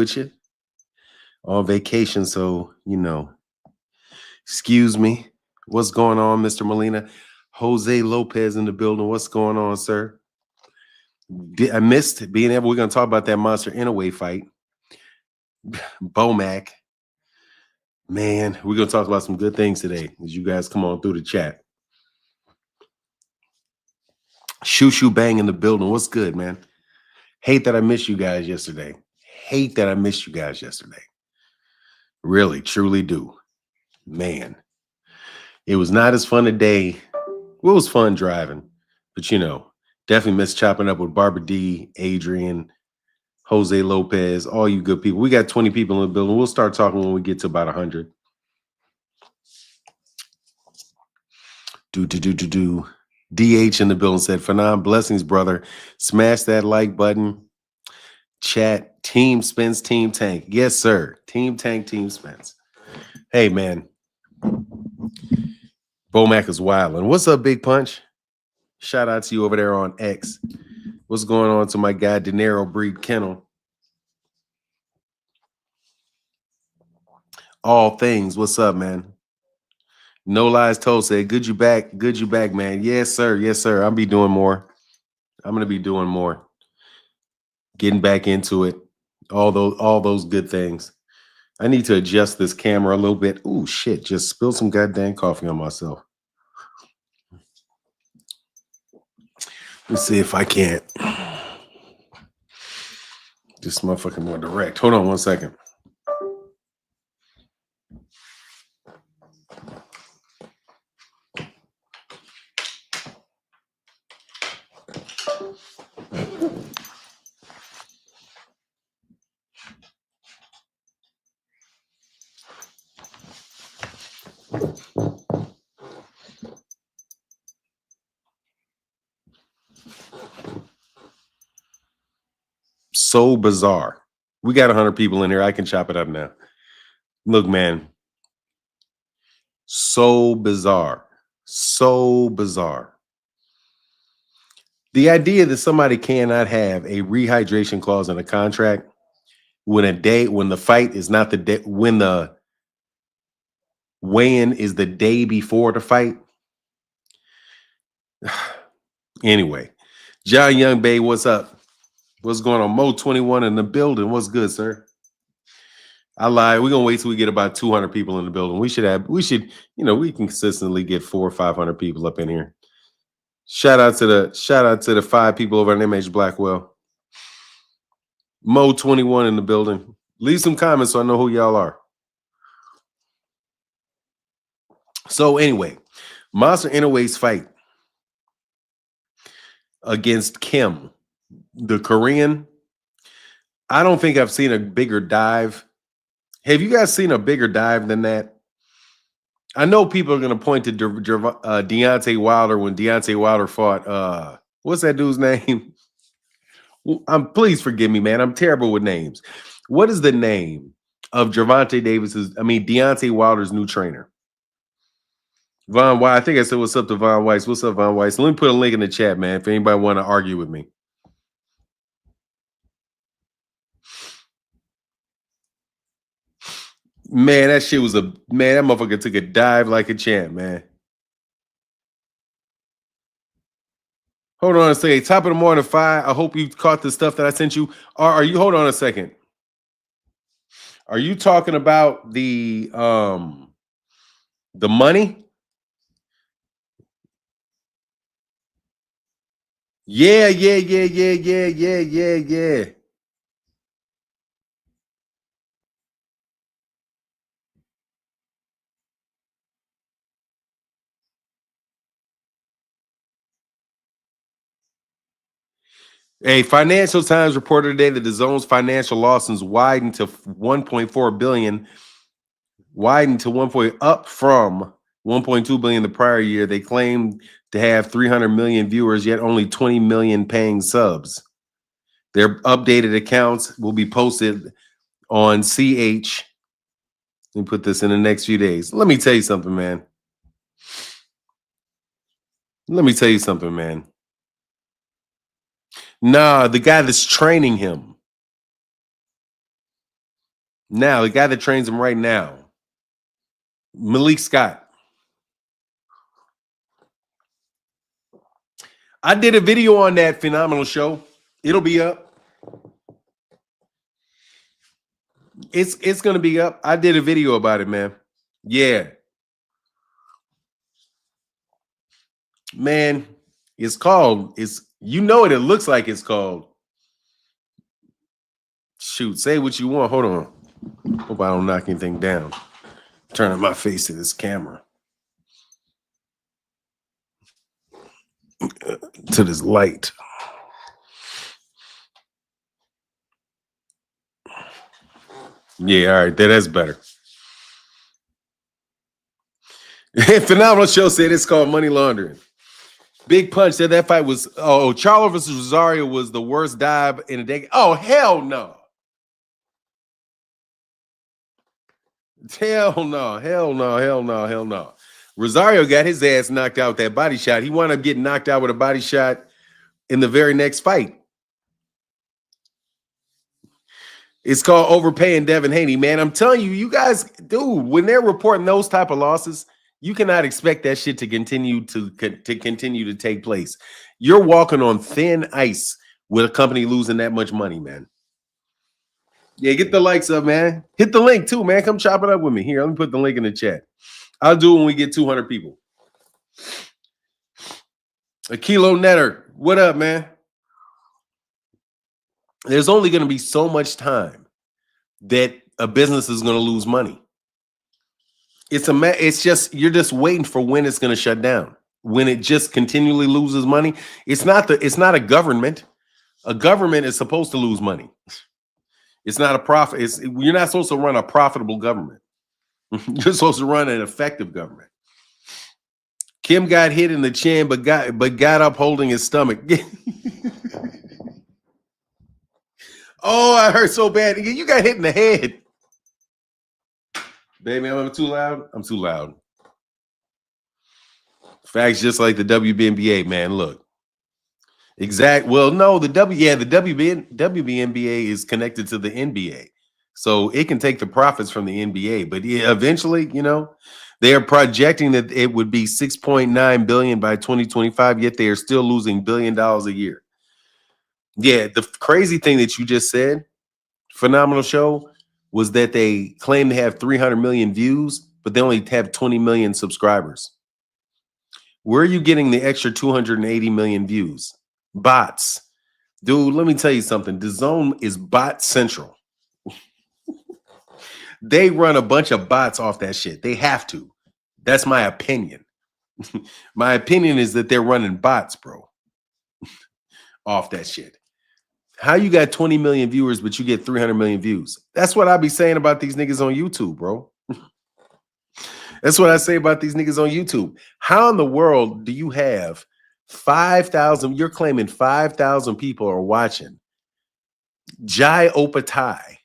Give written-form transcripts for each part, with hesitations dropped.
with you on vacation. So, excuse me. What's going on, Mr. Molina? Jose Lopez in the building. What's going on, sir? I missed being able. We're going to talk about that Monster Inoue fight. Bomac. Man, we're going to talk about some good things today as you guys come on through the chat. Shoo bang in the building. What's good, man? Hate that I missed you guys yesterday. Really, truly do. Man, it was not as fun a day. Well, it was fun driving, but definitely miss chopping up with Barbara D, Adrian, Jose Lopez, all you good people. We got 20 people in the building. We'll start talking when we get to about 100. DH in the building said, Phenom, blessings, brother. Smash that like button. Chat, Team Spence, Team Tank. Yes, sir. Team Tank, Team Spence. Hey, man. Bomac is wilding. What's up, Big Punch? Shout out to you over there on X. What's going on to my guy, De Niro Breed Kennel? All things. What's up, man? No Lies Told said, good you back, man. Yes, sir. I'll be doing more. I'm going to be doing more. Getting back into it. All those good things. I need to adjust this camera a little bit. Ooh, shit. Just spilled some goddamn coffee on myself. Let's see if I can't. This motherfucker more direct. Hold on one second. So bizarre. We got 100 people in here. I can chop it up now. Look, man. So bizarre. The idea that somebody cannot have a rehydration clause in a contract when the fight is not the day, when the weigh-in is the day before the fight. Anyway, John Young Bay, what's up? What's going on? Mo 21 in the building. What's good, sir? I lied. We're gonna wait till we get about 200 people in the building. We can consistently get 400 or 500 people up in here. Shout out to the 5 people over on MH Blackwell. Mo 21 in the building. Leave some comments so I know who y'all are. So anyway, Monster Inoue's fight against Kim, the Korean. I don't think I've seen a bigger dive. Have you guys seen a bigger dive than that? I know people are going to point to Deontay Wilder when Deontay Wilder fought. What's that dude's name? Please forgive me, man. I'm terrible with names. What is the name of Deontay Wilder's new trainer? Von Weiss. I think I said what's up to Von Weiss. What's up, Von Weiss? Let me put a link in the chat, man, if anybody want to argue with me. Man, that shit was that motherfucker took a dive like a champ, man. Hold on a second. Top of the morning, 5. I hope you caught the stuff that I sent you. Are you, hold on a second. Are you talking about the money? Yeah. A Financial Times reported today that the DAZN's financial losses widened to 1.4 billion, up from 1.2 billion the prior year. They claim to have 300 million viewers, yet only 20 million paying subs. Their updated accounts will be posted on CH. Let me put this in the next few days. Let me tell you something, man. Nah, the guy that's training him. Now, the guy that trains him right now, Malik Scott. I did a video on that phenomenal show. It'll be up. It's gonna be up. I did a video about it, man. Yeah. Man, it's called, you know what it looks like it's called. Shoot, say what you want. Hold on. Hope I don't knock anything down. Turning my face to this camera. To this light. Yeah, all right, that's better. Phenomenal show said it's called money laundering. Big Punch said that fight was, Charlo versus Rosario was the worst dive in a decade. Oh, hell no. Hell no, hell no, hell no, hell no. Rosario got his ass knocked out with that body shot. He wound up getting knocked out with a body shot in the very next fight. It's called overpaying Devin Haney, man. I'm telling you, you guys, dude, when they're reporting those type of losses, you cannot expect that shit to continue to take place. You're walking on thin ice with a company losing that much money, man. Yeah, get the likes up, man. Hit the link too, man. Come chop it up with me. Here, let me put the link in the chat. I'll do it when we get 200 people. A Kilo Netter, what up, man? There's only going to be so much time that a business is going to lose money. It's just, you're just waiting for when it's going to shut down. When it just continually loses money. It's not a government. A government is supposed to lose money. It's not a profit. You're not supposed to run a profitable government. You're supposed to run an effective government. Kim got hit in the chin, but got up holding his stomach. Oh, I hurt so bad. You got hit in the head. Baby, I'm too loud. I'm too loud. Facts just like the WNBA, man. Look. Well, no, the WNBA is connected to the NBA. So it can take the profits from the NBA, but eventually, they are projecting that it would be 6.9 billion by 2025, yet they are still losing $1 billion a year. Yeah, the crazy thing that you just said, phenomenal show, was that they claim to have 300 million views, but they only have 20 million subscribers. Where are you getting the extra 280 million views? Bots. Dude, let me tell you something. DAZN is bot central. They run a bunch of bots off that shit. They have to. That's my opinion. My opinion is that they're running bots, bro, off that shit. How you got 20 million viewers, but you get 300 million views? That's what I be saying about these niggas on YouTube, bro. That's what I say about these niggas on YouTube. How in the world do you have 5,000? You're claiming 5,000 people are watching Jai Opatai.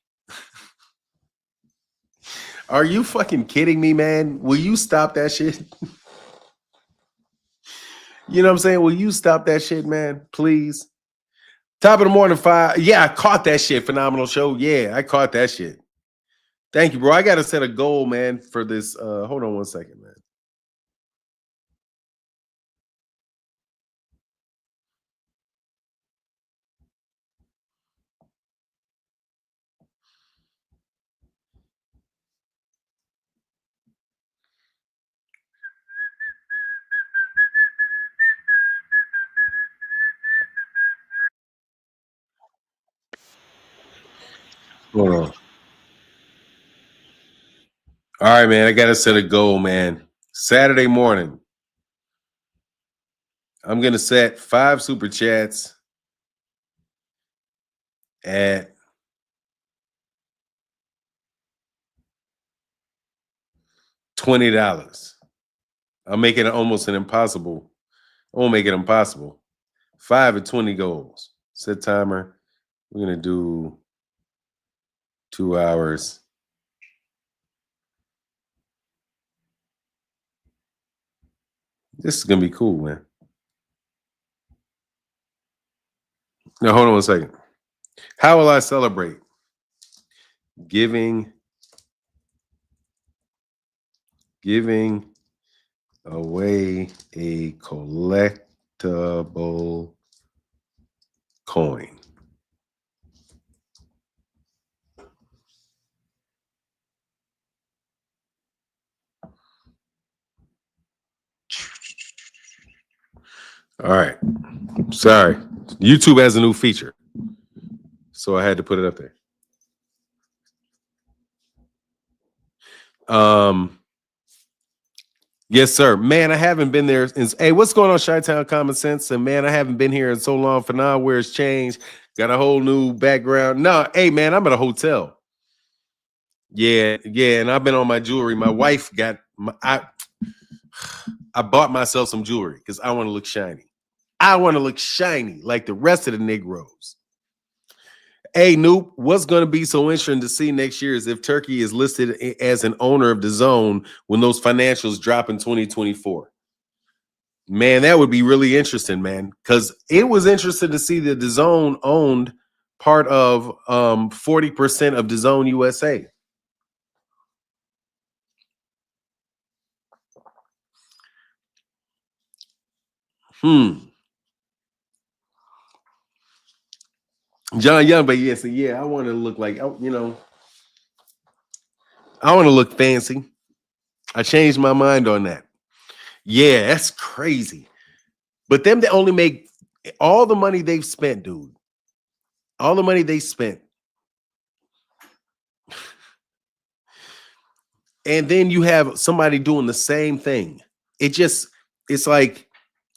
Are you fucking kidding me, man? Will you stop that shit? You know what I'm saying? Will you stop that shit, man? Please. Top of the morning, 5. Yeah, I caught that shit. Phenomenal show. Yeah, I caught that shit. Thank you, bro. I got to set a goal, man, for this. Hold on one second, man. Hold on. All right, man. I got to set a goal, man. Saturday morning, I'm going to set 5 super chats at $20. I'll make it almost an impossible. I won't make it impossible. 5 at 20 goals. Set timer. We're going to do 2 hours. This is going to be cool, man. Now, hold on one second. How will I celebrate? Giving away a collectible coin. All right. Sorry. YouTube has a new feature, so I had to put it up there. Yes, sir. Man, I haven't been there since. Hey, what's going on, Chi-Town Common Sense? And man, I haven't been here in so long. For now, where it's changed, got a whole new background. No, hey, man, I'm at a hotel. Yeah, and I've been on my jewelry. My wife got I bought myself some jewelry because I want to look shiny. I want to look shiny like the rest of the Negroes. Hey, Noop, what's going to be so interesting to see next year is if Turkey is listed as an owner of DAZN when those financials drop in 2024. Man, that would be really interesting, man, because it was interesting to see that DAZN owned part of 40% of DAZN USA. John Young, but yes, I want to look like, I want to look fancy. I changed my mind on that. Yeah, that's crazy. But them that only make all the money they've spent, dude. All the money they spent. And then you have somebody doing the same thing. It's like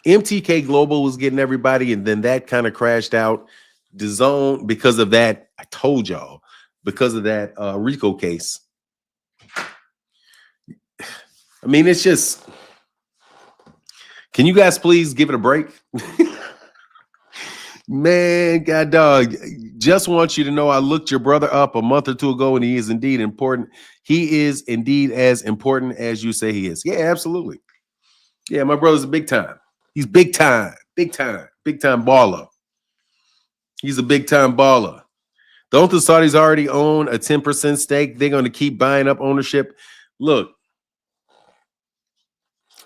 MTK Global was getting everybody, and then that kind of crashed out. DAZN, because of that, I told y'all, because of that RICO case. I mean, it's just, can you guys please give it a break? Man, God dog, just want you to know I looked your brother up a month or two ago, and he is indeed important. He is indeed as important as you say he is. Yeah, absolutely. Yeah, my brother's a big time. He's big time baller. He's a big time baller. Don't the Saudis already own a 10% stake? They're going to keep buying up ownership. Look,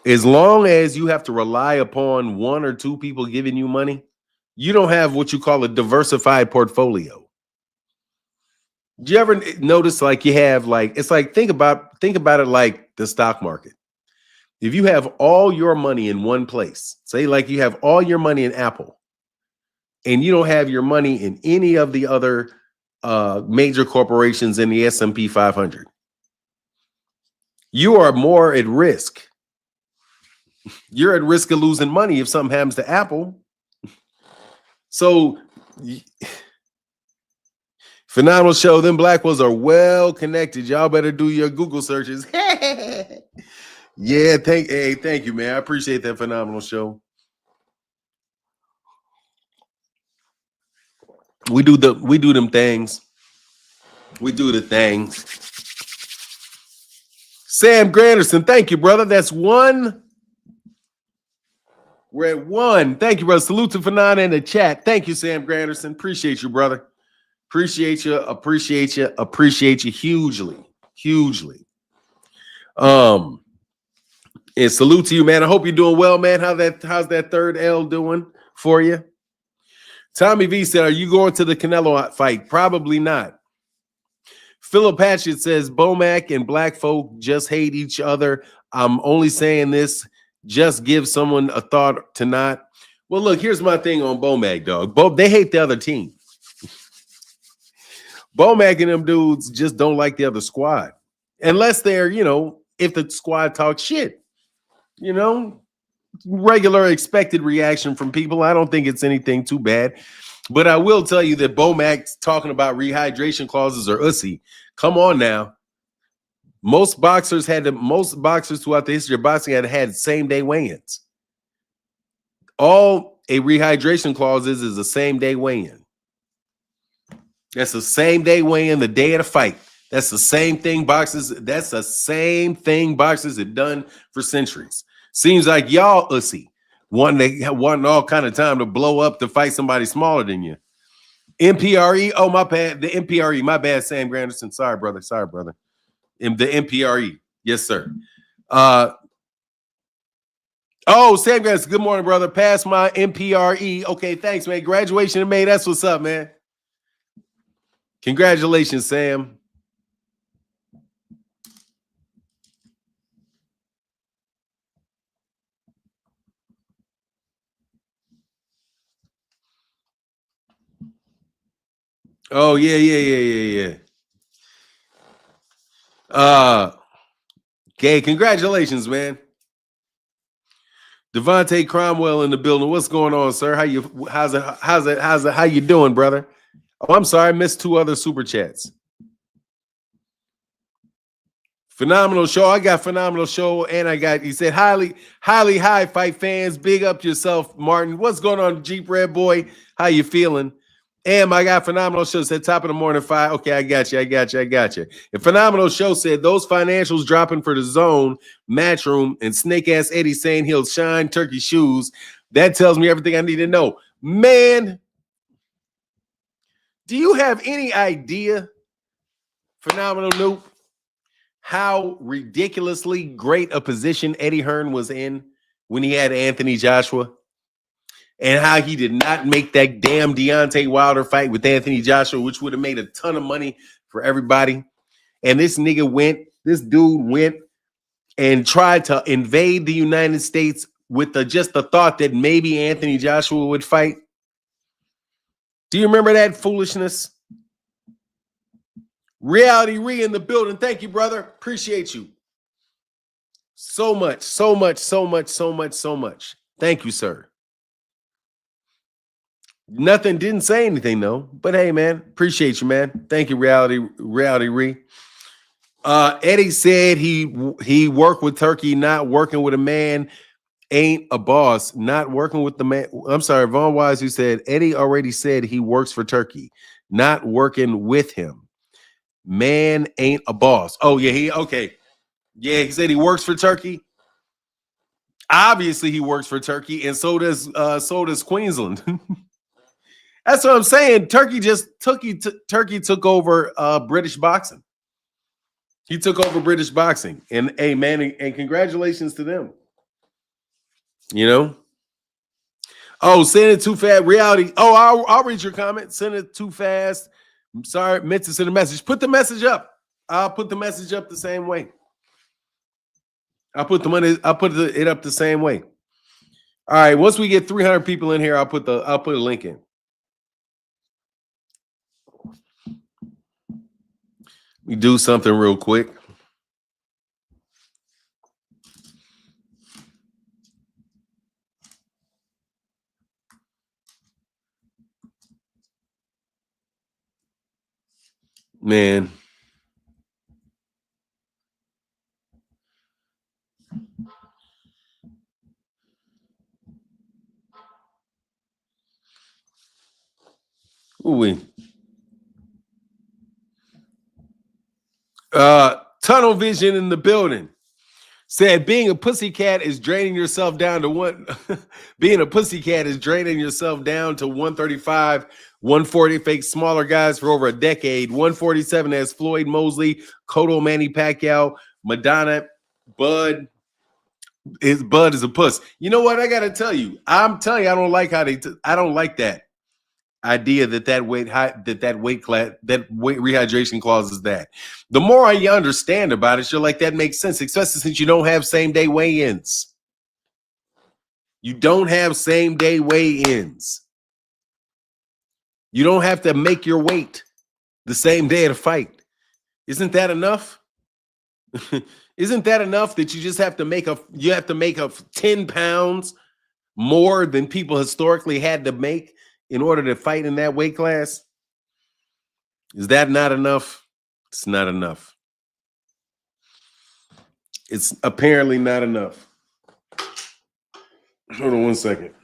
as long as you have to rely upon one or two people giving you money, you don't have what you call a diversified portfolio. Do you ever notice like you have like, it's like, think about it like the stock market. If you have all your money in one place, say like you have all your money in Apple, and you don't have your money in any of the other major corporations in the S&P 500, you are more at risk. You're at risk of losing money if something happens to Apple. So, phenomenal show. Them Blackwells are well connected. Y'all better do your Google searches. Yeah, thank you, man. I appreciate that phenomenal show. We do them things. We do the things. Sam Granderson, thank you, brother. That's one. We're at one. Thank you, brother. Salute to Fanan in the chat. Thank you, Sam Granderson. Appreciate you, brother. Appreciate you hugely. And salute to you, man. I hope you're doing well, man. How's that third L doing for you? Tommy V said, are you going to the Canelo fight? Probably not. Philip Hatchett says, Bomac and black folk just hate each other. I'm only saying this, just give someone a thought to not. Well, look, here's my thing on Bomac, dog. They hate the other team. Bomac and them dudes just don't like the other squad. Unless they're, if the squad talks shit. Regular expected reaction from people. I don't think it's anything too bad. But I will tell you that Bomac's talking about rehydration clauses are ussy. Come on now. Most boxers throughout the history of boxing had same-day weigh-ins. All a rehydration clause is a same-day weigh-in. That's the same-day weigh-in the day of the fight. That's the same thing boxers have done for centuries. Seems like y'all ussy, wanting all kind of time to blow up to fight somebody smaller than you. MPRE. Oh, my bad. The MPRE. My bad, Sam Granderson. Sorry, brother. Sorry, brother. The MPRE. Yes, sir. Oh, Sam Granderson. Good morning, brother. Pass my MPRE. Okay, thanks, man. Graduation in May. That's what's up, man. Congratulations, Sam. Oh, yeah. Okay, congratulations, man. Devontae Cromwell in the building. What's going on, sir? How you doing, brother? Oh, I'm sorry, I missed 2 other super chats. Phenomenal show. I got phenomenal show, and I got, he said, highly high fight fans. Big up yourself, Martin. What's going on, Jeep Red Boy? How you feeling? And I got phenomenal show. Said top of the morning 5. Okay, I got you. And phenomenal show said those financials dropping for the zone, Matchroom, and Snake Ass Eddie saying he'll shine turkey shoes. That tells me everything I need to know. Man, do you have any idea, Phenomenal Noob, how ridiculously great a position Eddie Hearn was in when he had Anthony Joshua? And how he did not make that damn Deontay Wilder fight with Anthony Joshua, which would have made a ton of money for everybody. And this dude went and tried to invade the United States with just the thought that maybe Anthony Joshua would fight. Do you remember that foolishness? Reality Re in the building. Thank you, brother. Appreciate you. So much. Thank you, sir. Nothing, didn't say anything though. But hey, man, appreciate you, man. Thank you, Reality Re. Eddie said he worked with Turkey, not working with a man ain't a boss. Not working with the man. I'm sorry, Von Wise, who said Eddie already said he works for Turkey, not working with him. Man ain't a boss. Oh, yeah, okay. Yeah, he said he works for Turkey. Obviously, he works for Turkey, and so does Queensland. That's what I'm saying. Turkey took over British boxing. He took over British boxing, and hey, man, and congratulations to them. You know. Oh, send it too fast. Reality. Oh, I'll read your comment. Send it too fast. I'm sorry, meant to send a message. Put the message up. I'll put the message up the same way. I'll put it up the same way. All right. Once we get 300 people in here, I'll put a link in. We do something real quick. Man. Ooh. Tunnel Vision in the building. Said being a pussycat is draining yourself down to one. Being a pussycat is draining yourself down to 135, 140 fake smaller guys for over a decade. 147 has Floyd Mosley, Cotto, Manny Pacquiao, Madonna, Bud. Bud is a puss. You know what? I gotta tell you. I'm telling you, I don't like how I don't like that idea that weight rehydration clause is that. The more I understand about it, you're like, that makes sense, especially since you don't have same day weigh-ins. You don't have same day weigh-ins. You don't have to make your weight the same day of the fight. Isn't that enough? Isn't that enough that you just have to make 10 pounds more than people historically had to make in order to fight in that weight class? Is that not enough? It's not enough. It's apparently not enough. Hold on one second.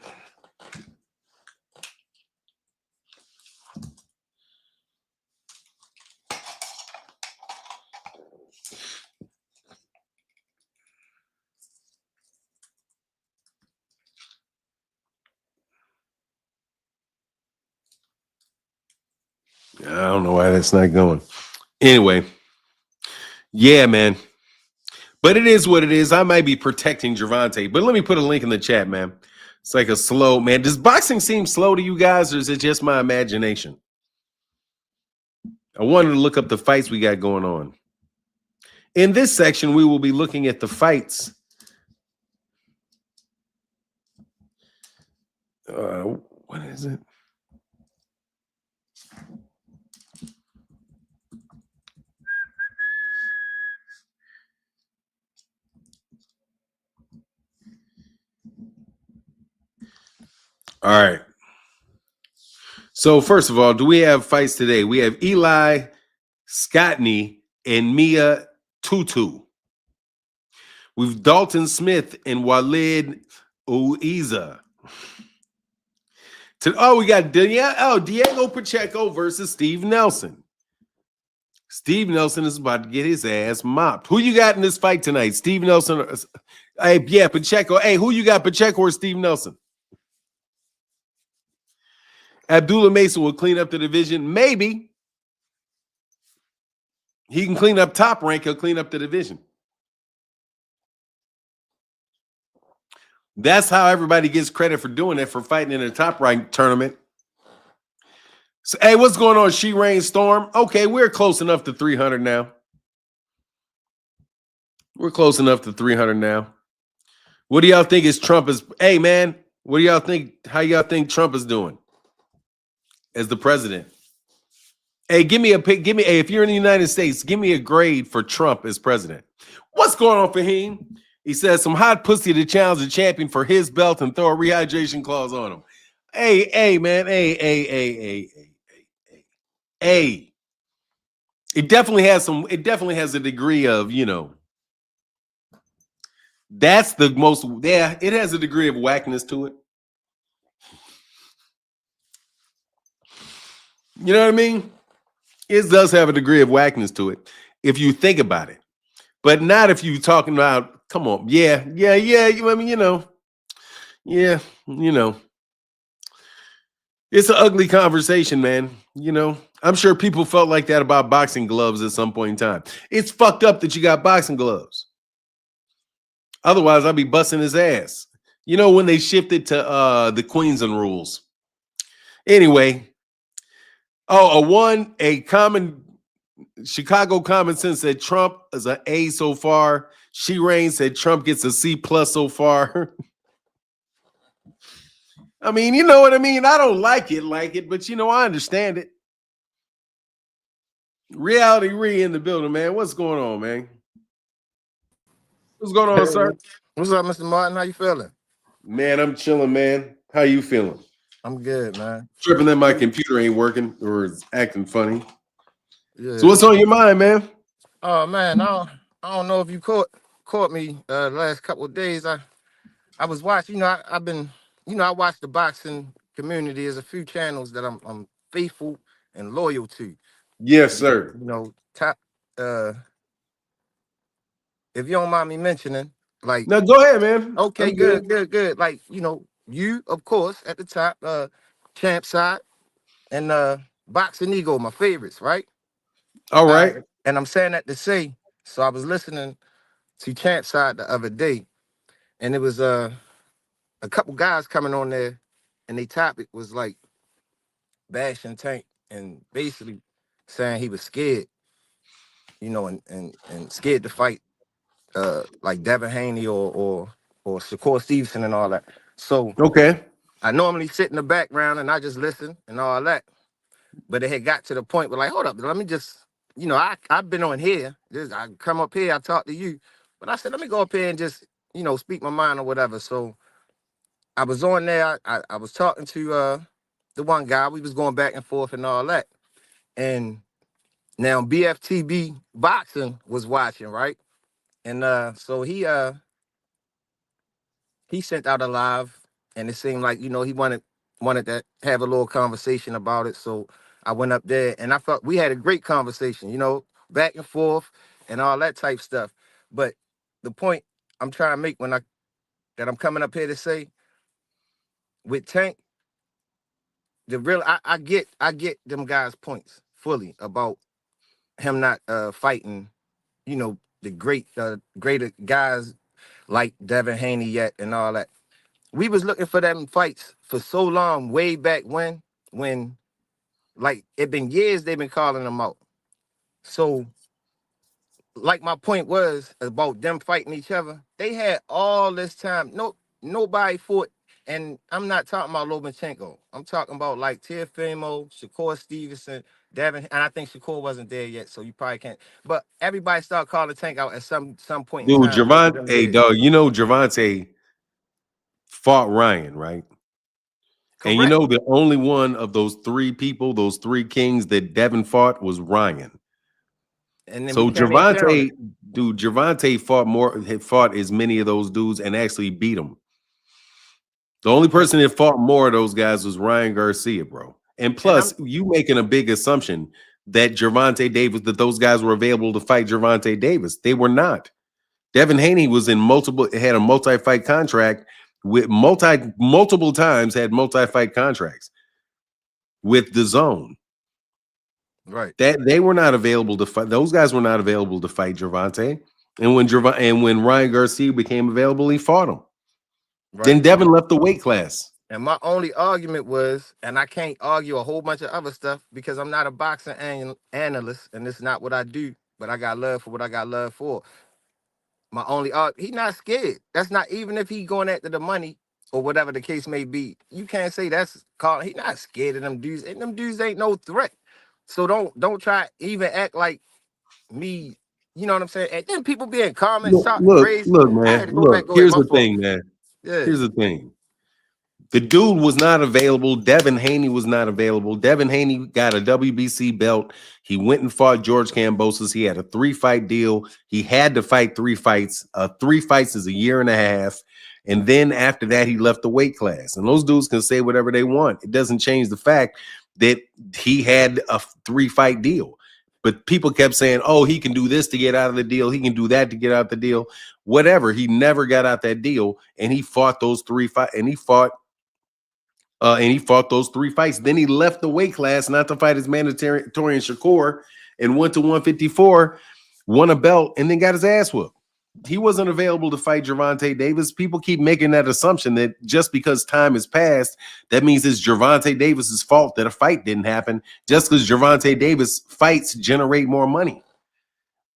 it's not going. Anyway, yeah, man. But it is what it is. I might be protecting Gervonta, but let me put a link in the chat, man. It's like a slow, man. Does boxing seem slow to you guys, or is it just my imagination? I wanted to look up the fights we got going on. In this section, we will be looking at the fights. What is it? All right. So first of all, do we have fights today? We have Eli Scottney and Mia Tutu. We've Dalton Smith and Walid Uiza. We got Diego Pacheco versus Steve Nelson. Steve Nelson is about to get his ass mopped. Who you got in this fight tonight? Steve Nelson. Pacheco. Hey, who you got, Pacheco or Steve Nelson? Abdullah Mason will clean up the division. Maybe. He can clean up Top Rank. He'll clean up the division. That's how everybody gets credit for doing it, for fighting in a Top Rank tournament. So, hey, what's going on, She Rain Storm? Okay, we're close enough to 300 now. We're close enough to 300 now. What do y'all think is Trump is? Hey, man, what do y'all think? How y'all think Trump is doing as the president? Hey, give me hey, if you're in the United States, give me a grade for Trump as president. What's going on, Fahim? He says some hot pussy to challenge the champion for his belt and throw a rehydration clause on him. Hey, man, hey. It definitely has a degree of, that's the most, it has a degree of whackness to it. You know what I mean? It does have a degree of whackness to it if you think about it, but not if you're talking about, come on, yeah. It's an ugly conversation, man. I'm sure people felt like that about boxing gloves at some point in time. It's fucked up that you got boxing gloves. Otherwise, I'd be busting his ass. When they shifted to the Queens and rules. Anyway, a common Chicago common sense said Trump is an A so far. She Rain said Trump gets a C+ so far. I mean, you know what I mean? I don't like it, but I understand it. Reality Re in the building, man. What's going on, man? What's going on, sir? What's up, Mr. Martin? How you feeling? Man, I'm chilling, man. How you feeling? I'm good, man. Tripping that my computer ain't working or it's acting funny. Yeah. So what's on your mind, man? Oh man, I don't know if you caught me the last couple of days. I was watching. I've been. I watch the boxing community. There's a few channels that I'm faithful and loyal to. Yes, sir. Top. If you don't mind me mentioning, like. No, go ahead, man. Okay, good. Like you of course at the top, Champ Side and Boxing Ego, my favorites, right? All right. And I'm saying that to say, so I was listening to Champ Side the other day, and it was a couple guys coming on there, and their topic was like bashing Tank and basically saying he was scared, and scared to fight like Devin Haney or Shakur Stevenson and all that. So okay. I normally sit in the background and I just listen and all that. But it had got to the point where, like, hold up, let me just, I've been on here. I come up here, I talk to you. But I said, let me go up here and just, speak my mind or whatever. So I was on there. I was talking to the one guy. We was going back and forth and all that. And now BFTB Boxing was watching, right? And so he sent out a live, and it seemed like, he wanted to have a little conversation about it. So I went up there, and I felt we had a great conversation, back and forth and all that type stuff. But the point I'm trying to make that I'm coming up here to say, with Tank, I get them guys' points fully about him not fighting, the greater guys like Devin Haney yet and all that. We was looking for them fights for so long, way back when like it been years they've been calling them out. So like my point was about them fighting each other, they had all this time. Nobody fought, and I'm not talking about Lomachenko. I'm talking about like Teofimo, Shakur Stevenson, Devin, and I think Shakur wasn't there yet, so you probably can't. But everybody started calling Tank out at some point in Dude, time over them Hey, years. dog, you know Gervonta fought Ryan, right? And you Correct. know the only one of those three people, those three kings that Devin fought was Ryan. And then we So can't even sit on it. Gervonta had fought as many of those dudes and actually beat them. The only person that fought more of those guys was Ryan Garcia, bro. And plus, you making a big assumption that that those guys were available to fight Gervonta Davis. They were not. Devin Haney was had a multi-fight contract with multiple times had multi-fight contracts with DAZN. Right. That they were not available to fight. Those guys were not available to fight Gervonta. And when Ryan Garcia became available, he fought him. Right. Then Devin left the weight class. And my only argument was, and I can't argue a whole bunch of other stuff because I'm not a boxing analyst, and it's not what I do. But I got love for what I got love for. My only he not scared. That's not even if he going after the money or whatever the case may be. You can't say that's called. He not scared of them dudes, and them dudes ain't no threat. So don't try even act like me. You know what I'm saying? And then people be in comments talking crazy. Look, I had man. to go back. Look, Go ahead. here's My the fault. thing, man. Yeah. Here's the thing. The dude was not available. Devin Haney was not available. Devin Haney got a WBC belt. He went and fought George Kambosos. He had a 3-fight deal. He had to fight 3 fights. 3 fights is a year and a half. And then after that, he left the weight class. And those dudes can say whatever they want. It doesn't change the fact that he had a 3-fight deal. But people kept saying, oh, he can do this to get out of the deal. He can do that to get out the deal. Whatever. He never got out that deal. And he fought those 3 fights. And he fought those 3 fights. Then he left the weight class not to fight his mandatory Shakur and went to 154, won a belt, and then got his ass whooped. He wasn't available to fight Gervonta Davis. People keep making that assumption that just because time has passed, that means it's Gervonta Davis's fault that a fight didn't happen. Just because Gervonta Davis fights generate more money.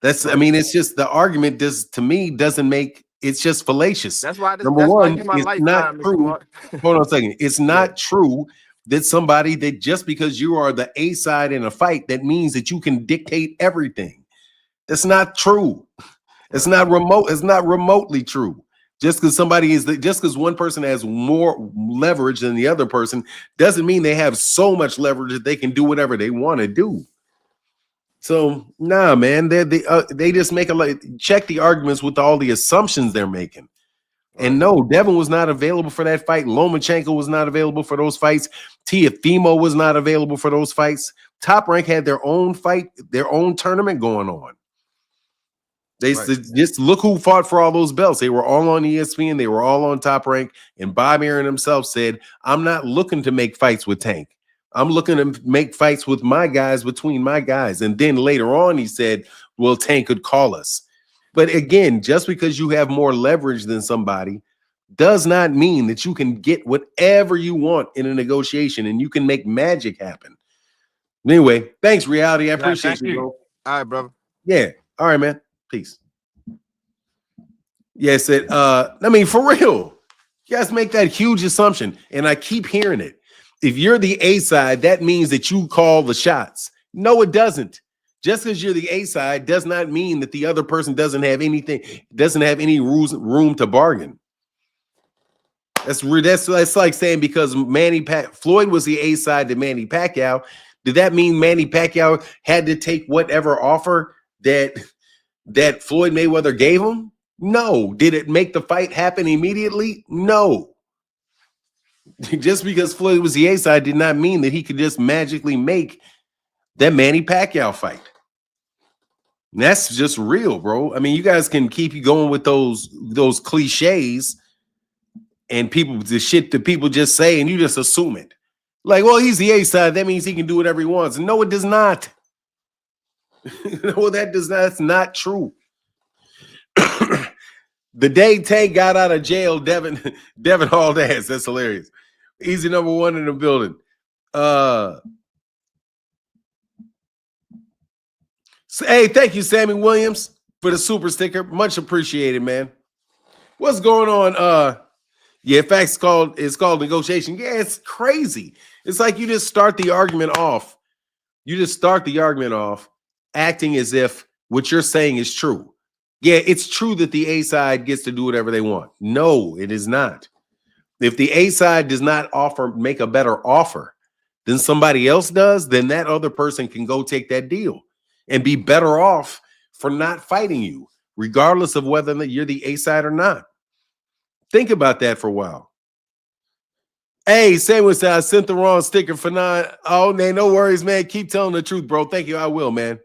It's just the argument doesn't make. It's just fallacious. That's why Number one, my it's not true. Hold on a second. It's not true that somebody that just because you are the A side in a fight, that means that you can dictate everything. That's not true. It's not remote. It's not remotely true. Just because one person has more leverage than the other person doesn't mean they have so much leverage that they can do whatever they want to do. So nah, man, they just make check the arguments with all the assumptions they're making. And no, Devin was not available for that fight. Lomachenko was not available for those fights. Teofimo was not available for those fights. Top Rank had their own fight, their own tournament going on. They just look who fought for all those belts. They were all on ESPN. They were all on Top Rank. And Bob Arum himself said, I'm not looking to make fights with Tank. I'm looking to make fights with my guys, between my guys. And then later on, he said, well, Tank could call us. But again, just because you have more leverage than somebody does not mean that you can get whatever you want in a negotiation and you can make magic happen. Anyway, thanks, Reality. I appreciate you, bro. All right, brother. Yeah. All right, man. Peace. Yes, for real. You guys make that huge assumption, and I keep hearing it. If you're the A side, that means that you call the shots. No, it doesn't. Just because you're the A side does not mean that the other person doesn't have any room to bargain. That's like saying because Floyd was the A side to Manny Pacquiao, did that mean Manny Pacquiao had to take whatever offer that Floyd Mayweather gave him? No. Did it make the fight happen immediately? No. Just because Floyd was the A side did not mean that he could just magically make that Manny Pacquiao fight. And that's just real, bro. I mean, you guys can keep going with those cliches and the shit that people just say, and you just assume it. Like, well, he's the A side. That means he can do whatever he wants. No, it does not. No, that's not true. The day Tank got out of jail, Devin hauled ass. That's hilarious. Easy number one in the building. Hey, thank you, Sammy Williams, for the super sticker. Much appreciated, man. What's going on? Yeah, facts it's called negotiation. Yeah, it's crazy. It's like you just start the argument off. Acting as if what you're saying is true. Yeah, it's true that the A side gets to do whatever they want. No, it is not. If the A side does not make a better offer than somebody else does, then that other person can go take that deal and be better off for not fighting you, regardless of whether you're the A side or not. Think about that for a while. Hey, Samuel said I sent the wrong sticker for 9. Oh, man, no worries, man. Keep telling the truth, bro. Thank you. I will, man.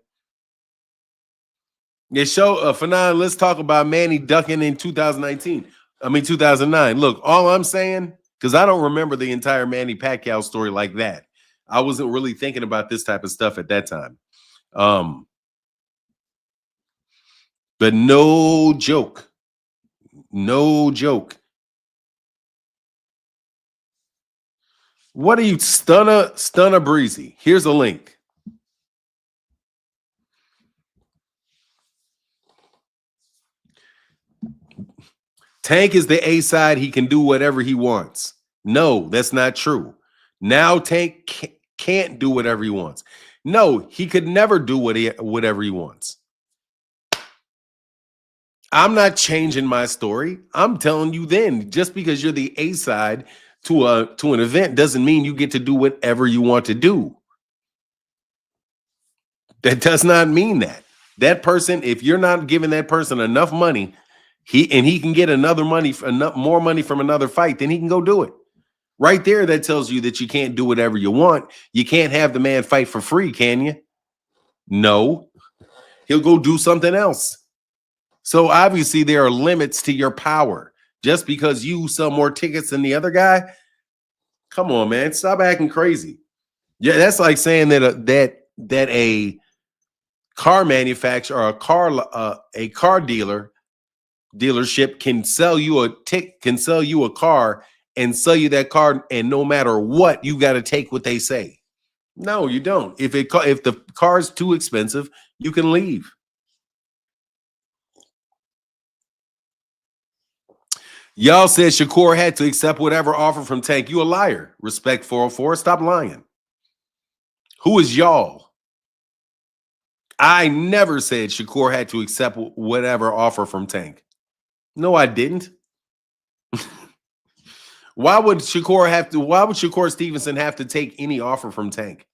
Yeah, Fanon, let's talk about Manny ducking in 2009. Look, all I'm saying, because I don't remember the entire Manny Pacquiao story like that. I wasn't really thinking about this type of stuff at that time. But no joke. No joke. What are you, Stunner Breezy? Here's a link. Tank is the A side. He can do whatever he wants. No, that's not true. Now Tank can't do whatever he wants. No, he could never do whatever he wants. I'm not changing my story. I'm telling you then, just because you're the A side to an event doesn't mean you get to do whatever you want to do. That does not mean that. That person, if you're not giving that person enough money, he can get more money from another fight, then he can go do it. Right there, that tells you that you can't do whatever you want. You can't have the man fight for free, can you? No. He'll go do something else. So obviously there are limits to your power. Just because you sell more tickets than the other guy, come on, man, stop acting crazy. Yeah, that's like saying that a car manufacturer or a car dealership can sell you a car and sell you that car, and no matter what, you got to take what they say. No, you don't. If the car's too expensive, you can leave. Y'all said Shakur had to accept whatever offer from Tank. You a liar. Respect 404. Stop lying. Who is y'all? I never said Shakur had to accept whatever offer from Tank. No, I didn't. Why would Shakur Stevenson have to take any offer from Tank?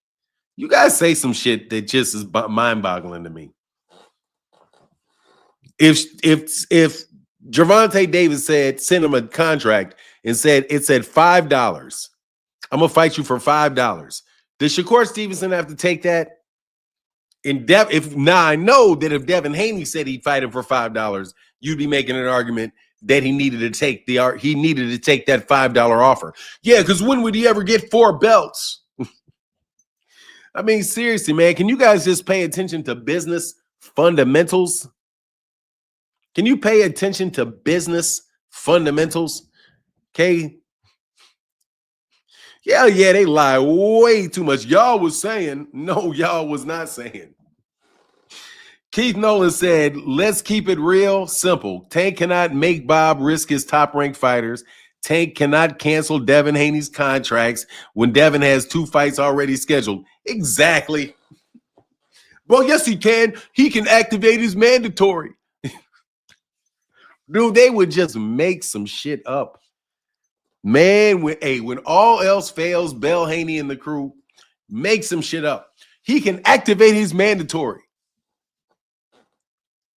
You guys say some shit that just is mind-boggling to me. If Gervonta Davis sent him a contract and said $5, I'm gonna fight you for $5. Does Shakur Stevenson have to take that? I know that if Devin Haney said he'd fight him for $5, you'd be making an argument that he needed to take that $5 offer. Yeah, because when would he ever get 4 belts? I mean, seriously, man, can you guys just pay attention to business fundamentals? Can you pay attention to business fundamentals? Okay. Yeah, they lie way too much. Y'all was saying, no, y'all was not saying. Keith Nolan said, let's keep it real simple. Tank cannot make Bob risk his top-ranked fighters. Tank cannot cancel Devin Haney's contracts when Devin has 2 fights already scheduled. Exactly. Well, yes, he can. He can activate his mandatory. Dude, they would just make some shit up. Man, when all else fails, Bell Haney and the crew make some shit up. He can activate his mandatory.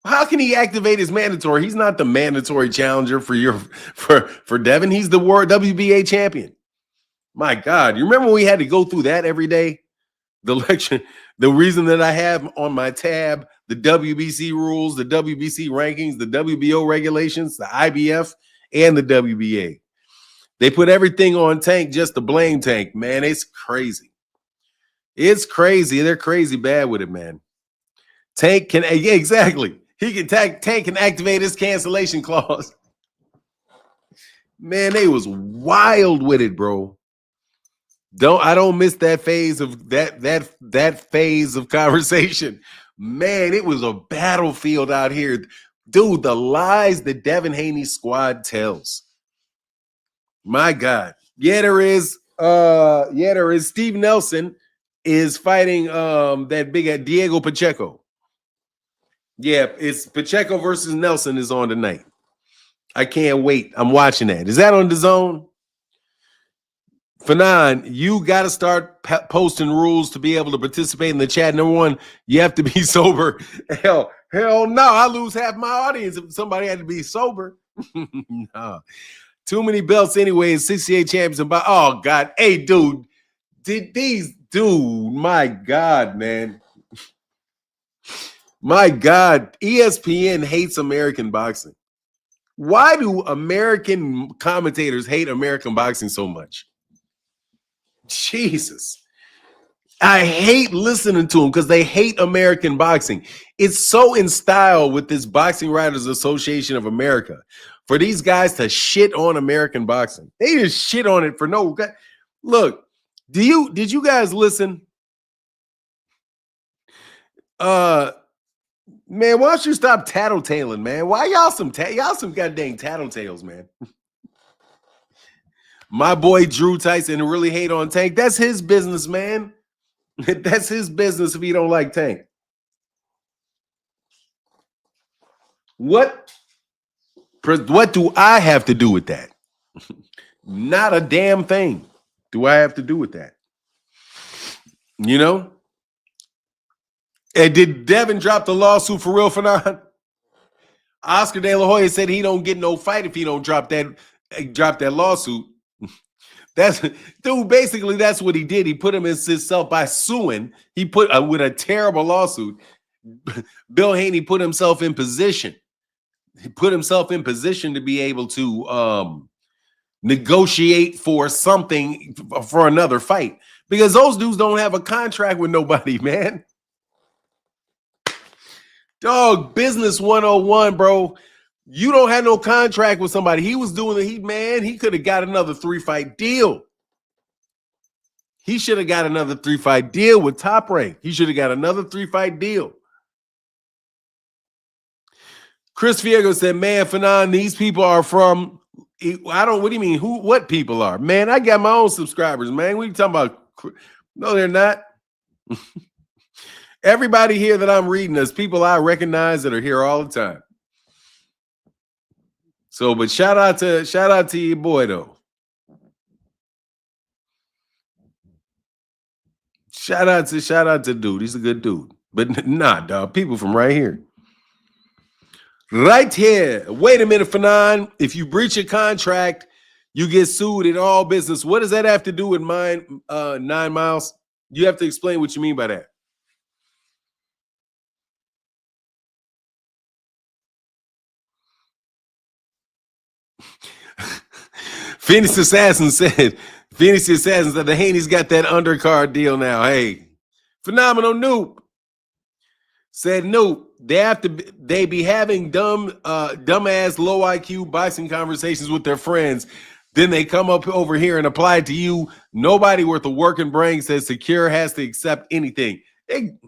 How can he activate his mandatory? He's not the mandatory challenger for Devin. He's the world WBA champion. My God, you remember when we had to go through that every day? The lecture, the reason that I have on my tab the WBC rules, the WBC rankings, the WBO regulations, the IBF, and the WBA. They put everything on Tank just to blame Tank. Man, it's crazy. It's crazy. They're crazy bad with it, man. Tank can, yeah, exactly. He can Tank can activate his cancellation clause. Man, they was wild with it, bro. I don't miss that phase of that phase of conversation. Man, it was a battlefield out here. Dude, the lies that Devin Haney squad tells. My God. There is Steve Nelson is fighting that big Diego Pacheco. Yeah, it's Pacheco versus Nelson is on tonight. I can't wait. I'm watching that. Is that on DAZN? Fanon, you got to start posting rules to be able to participate in the chat. Number one, you have to be sober. Hell no. I lose half my audience if somebody had to be sober. No. Too many belts anyway. 68 champions. Oh, God. Hey, dude. My God, man. My God. ESPN hates American boxing. Why do American commentators hate American boxing so much? Jesus. I hate listening to them because they hate American boxing. It's so in style with this Boxing Writers Association of America for these guys to shit on American boxing. They just shit on it for no. Look, did you guys listen? Man, why don't you stop tattletaling, man? Why y'all some goddamn tattletales, man? My boy Drew Tyson really hate on Tank. That's his business, man. That's his business if he don't like Tank. What do I have to do with that? Not a damn thing do I have to do with that. You know? And did Devin drop the lawsuit for real, Fanon? Oscar De La Hoya said he don't get no fight if he don't drop that lawsuit. Basically that's what he did. He put him in himself by suing. He put with a terrible lawsuit. Bill Haney put himself in position. He put himself in position to be able to negotiate for something for another fight because those dudes don't have a contract with nobody, man. Dog, business 101, bro. You don't have no contract with somebody. He was doing he could have got another 3-fight deal. He should have got another 3-fight deal with Top Rank. He should have got another 3-fight deal. Chris Fiego said, man, Fanon, these people are from, what do you mean? What people are? Man, I got my own subscribers, man. What are you talking about? No, they're not. Everybody here that I'm reading is people I recognize that are here all the time. So, but shout out to your boy though. Shout out to dude. He's a good dude. But nah, dog. People from right here. Right here. Wait a minute, Fanon. If you breach a contract, you get sued in all business. What does that have to do with 9 miles? You have to explain what you mean by that. Phoenix Assassin said the Haney's got that undercard deal now. Hey, Phenomenal Noob said Noob, they be having dumbass low IQ boxing conversations with their friends. Then they come up over here and apply it to you. Nobody worth a working brain says Secure has to accept anything. I'm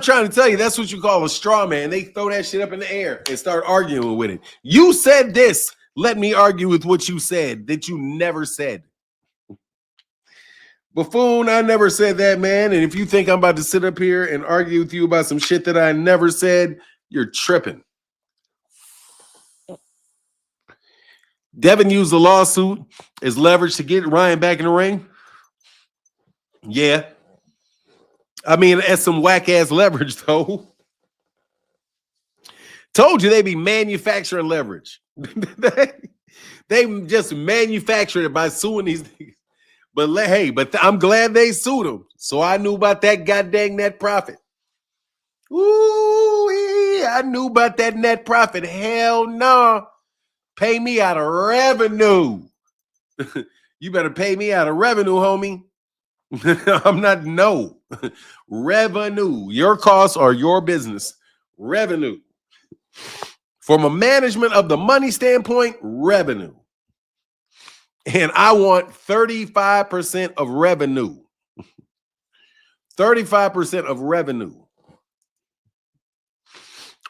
trying to tell you, that's what you call a straw man. They throw that shit up in the air and start arguing with it. You said this. Let me argue with what you said that you never said. Buffoon, I never said that, man. And if you think I'm about to sit up here and argue with you about some shit that I never said, you're tripping. Devin used the lawsuit as leverage to get Ryan back in the ring. Yeah. I mean, that's some whack-ass leverage, though. Told you they be manufacturing leverage. They just manufactured it by suing these niggas. But I'm glad they sued them. So I knew about that goddamn net profit. Ooh, I knew about that net profit. Hell no. Pay me out of revenue. You better pay me out of revenue, homie. I'm not, no. Revenue. Your costs are your business. Revenue. From a management of the money standpoint, revenue. And I want 35% of revenue. 35% of revenue.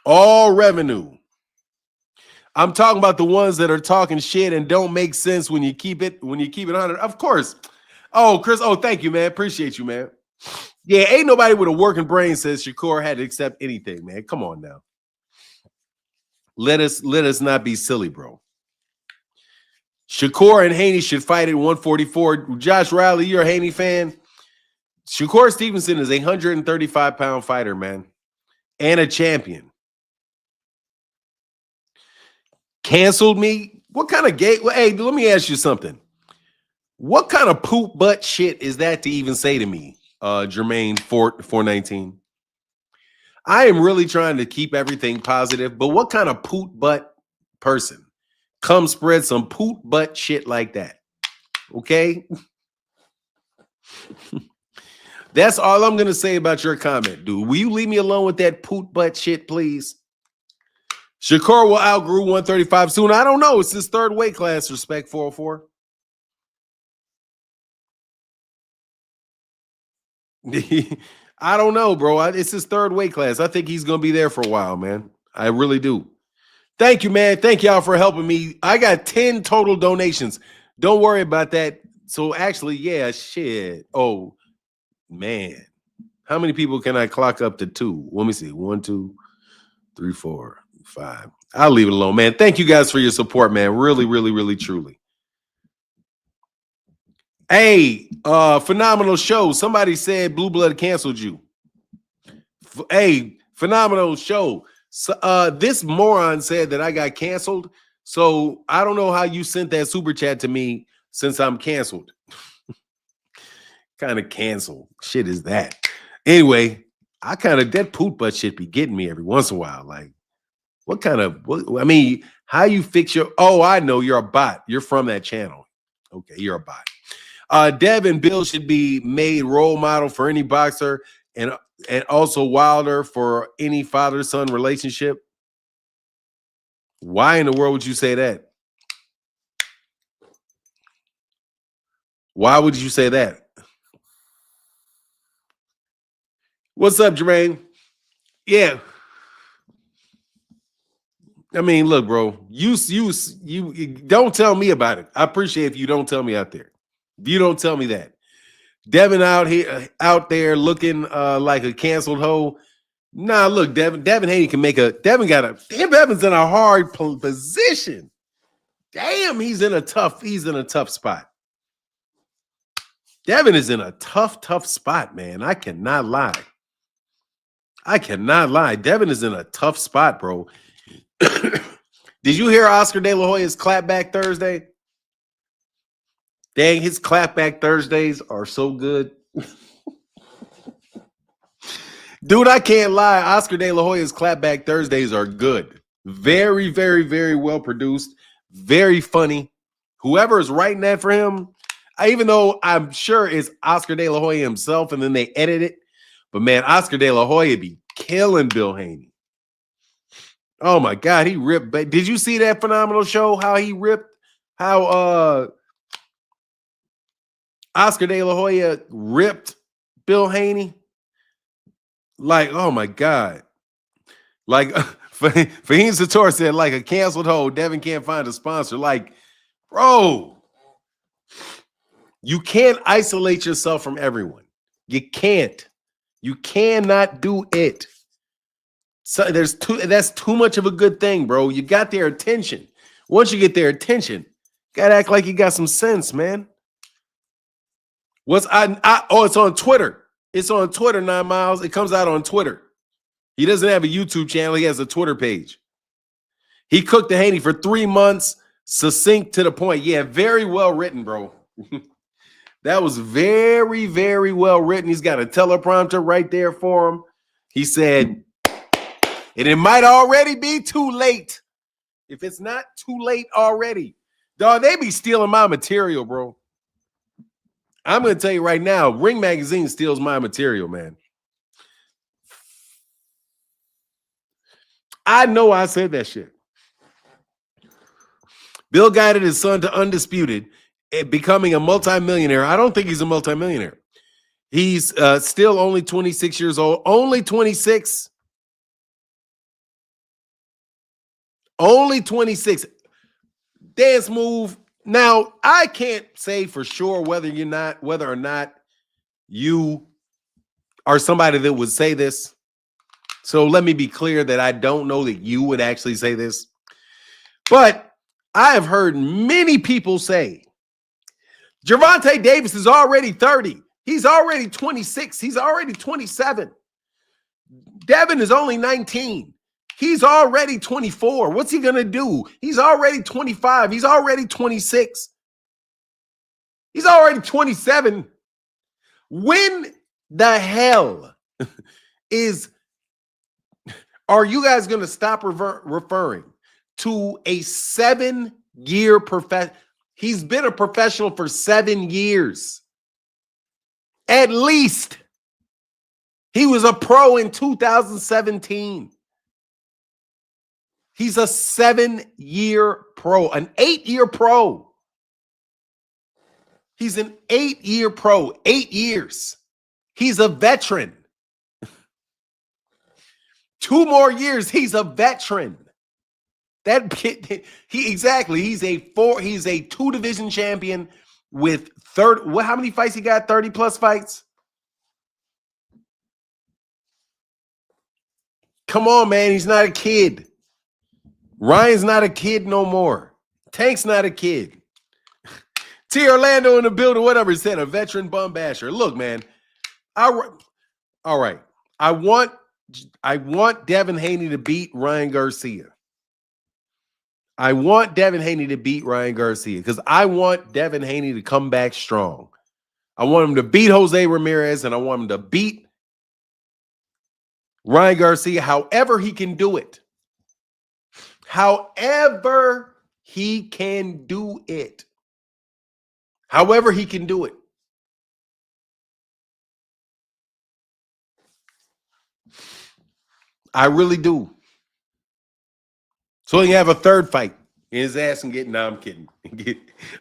All revenue. I'm talking about the ones that are talking shit and don't make sense when you keep it 100. Of course. Oh, Chris. Oh, thank you, man. Appreciate you, man. Yeah, ain't nobody with a working brain says Shakur had to accept anything, man. Come on now. Let us not be silly, bro. Shakur and Haney should fight at 144. Josh Riley, you're a Haney fan. Shakur Stevenson is a 135-pound fighter, man, and a champion. Canceled me? What kind of gay? Well, hey, let me ask you something. What kind of poop butt shit is that to even say to me, Jermaine 419? I am really trying to keep everything positive, but what kind of poop butt person come spread some poop butt shit like that? Okay? That's all I'm going to say about your comment, dude. Will you leave me alone with that poop butt shit, please? Shakur will outgrow 135 soon. I don't know. It's his third weight class, respect 404. I don't know, bro. It's his third weight class. I think he's going to be there for a while, man. I really do. Thank you, man. Thank y'all for helping me. I got 10 total donations. Don't worry about that. So actually, yeah, shit. Oh, man. How many people can I clock up to 2? Let me see. 1, 2, 3, 4, 5. I'll leave it alone, man. Thank you guys for your support, man. Really, really, really, truly. Hey, phenomenal show. Somebody said Blue Blood canceled you. Hey, phenomenal show. So, this moron said that I got canceled. So I don't know how you sent that super chat to me since I'm canceled. Kind of cancel shit is that? Anyway, I kind of that poop butt shit be getting me every once in a while. Like, I mean, how you fix your, oh, I know you're a bot. You're from that channel. Okay, you're a bot. Devin Bill should be made role model for any boxer and also Wilder for any father-son relationship. Why in the world would you say that? Why would you say that? What's up, Jermaine? Yeah. I mean, look, bro, you don't tell me about it. I appreciate if you don't tell me out there. If you don't tell me that. Devin out there looking like a canceled hoe. Nah, look, Devin Haney can make Devin's in a hard position. Damn, he's in a tough spot. Devin is in a tough spot, man. I cannot lie. Devin is in a tough spot, bro. Did you hear Oscar De La Hoya's clapback Thursday? Dang, his clapback Thursdays are so good. Dude, I can't lie. Oscar De La Hoya's clapback Thursdays are good. Very, very, very well produced. Very funny. Whoever is writing that for him, even though I'm sure it's Oscar De La Hoya himself and then they edit it. But man, Oscar De La Hoya be killing Bill Haney. Oh my God, he ripped. Did you see that phenomenal show? How he ripped? How Oscar De La Hoya ripped Bill Haney? Like, oh my God. Like, Fahim Sator said, like a canceled hoe, Devin can't find a sponsor. Like, bro, you can't isolate yourself from everyone. You can't. You cannot do it. So that's too much of a good thing, bro. You got their attention. Once you get their attention, gotta act like you got some sense, man. It's on Twitter. It's on Twitter, 9 Miles. It comes out on Twitter. He doesn't have a YouTube channel. He has a Twitter page. He cooked the Haney for 3 months, succinct to the point. Yeah, very well written, bro. That was very, very well written. He's got a teleprompter right there for him. He said, and it might already be too late. If it's not too late already, dog, they be stealing my material, bro. I'm going to tell you right now, Ring Magazine steals my material, man. I know I said that shit. Bill guided his son to undisputed, becoming a multimillionaire. I don't think he's a multimillionaire. He's still only 26 years old. Only 26. Only 26. Dance move. Now, I can't say for sure whether or not you are somebody that would say this. So let me be clear that I don't know that you would actually say this. But I have heard many people say Gervonta Davis is already 30. He's already 26. He's already 27. Devin is only 19. He's already 24. What's he going to do? He's already 25. He's already 26. He's already 27. When the hell are you guys going to stop referring to a 7-year professional? He's been a professional for 7 years. At least. He was a pro in 2017. He's a 7-year pro, an 8-year pro. He's an 8-year pro, 8 years. He's a veteran. 2 more years, he's a veteran. He's a 2-division champion with how many fights he got? 30 plus fights. Come on, man. He's not a kid. Ryan's not a kid no more. Tank's not a kid. T. Orlando in the building, whatever he said, a veteran bum basher. Look, man. All right. I want Devin Haney to beat Ryan Garcia. I want Devin Haney to beat Ryan Garcia because I want Devin Haney to come back strong. I want him to beat Jose Ramirez, and I want him to beat Ryan Garcia however he can do it. However he can do it. However he can do it. I really do. So he can have a third fight in his ass and get. No, I'm kidding.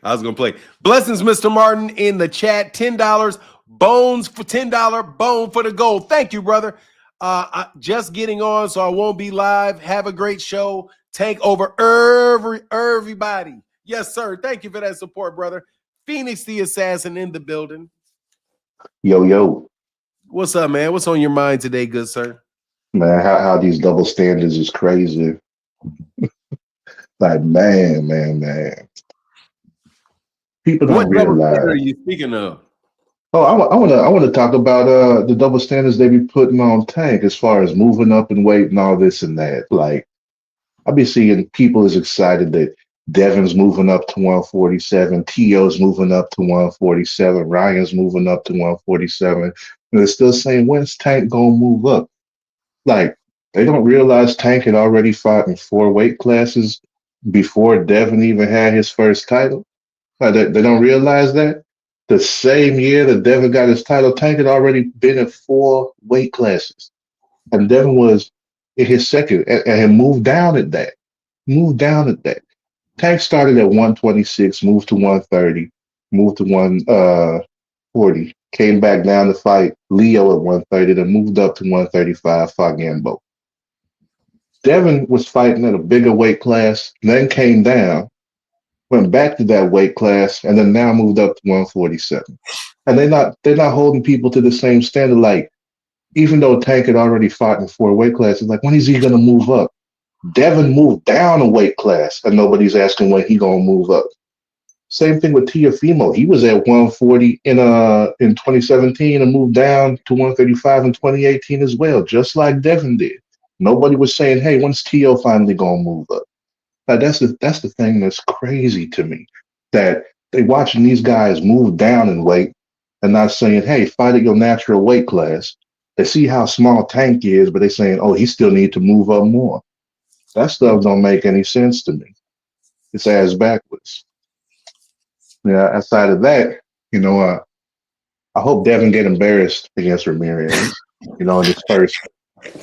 I was gonna play. Blessings, Mr. Martin, in the chat. $10. Bones for $10. Bone for the gold. Thank you, brother. Just getting on, so I won't be live. Have a great show. Tank over everybody. Yes, sir. Thank you for that support, brother. Phoenix the Assassin in the building. Yo. What's up, man? What's on your mind today, good sir? Man, how these double standards is crazy. Like, man. People don't What double realize. standard are you speaking of? Oh, I want to talk about the double standards they be putting on Tank as far as moving up in weight and all this and that. Like, I be seeing people as excited that Devin's moving up to 147, T.O.'s moving up to 147, Ryan's moving up to 147, and they're still saying, when's Tank gonna move up? Like, they don't realize Tank had already fought in 4 weight classes before Devin even had his first title. Like, they don't realize that. The same year that Devin got his title, Tank had already been in 4 weight classes. And Devin was in his second and had moved down at that. Tank started at 126, moved to 130, moved to 140, came back down to fight Leo at 130, then moved up to 135, fought Gambo. Devin was fighting at a bigger weight class, then came down, went back to that weight class, and then now moved up to 147. And they're not holding people to the same standard. Like, even though Tank had already fought in 4 weight classes, like, when is he gonna move up? Devin moved down a weight class, and nobody's asking when he gonna move up. Same thing with Teofimo. He was at 140 in 2017 and moved down to 135 in 2018 as well, just like Devin did. Nobody was saying, "Hey, when's Teo finally gonna move up?" Now, that's the thing that's crazy to me, that they watching these guys move down in weight and not saying, "Hey, fight at your natural weight class." They see how small Tank is, but they're saying, "Oh, he still needs to move up more." That stuff don't make any sense to me. It's ass backwards. Yeah, outside of that, I hope Devin get embarrassed against Ramirez, in his first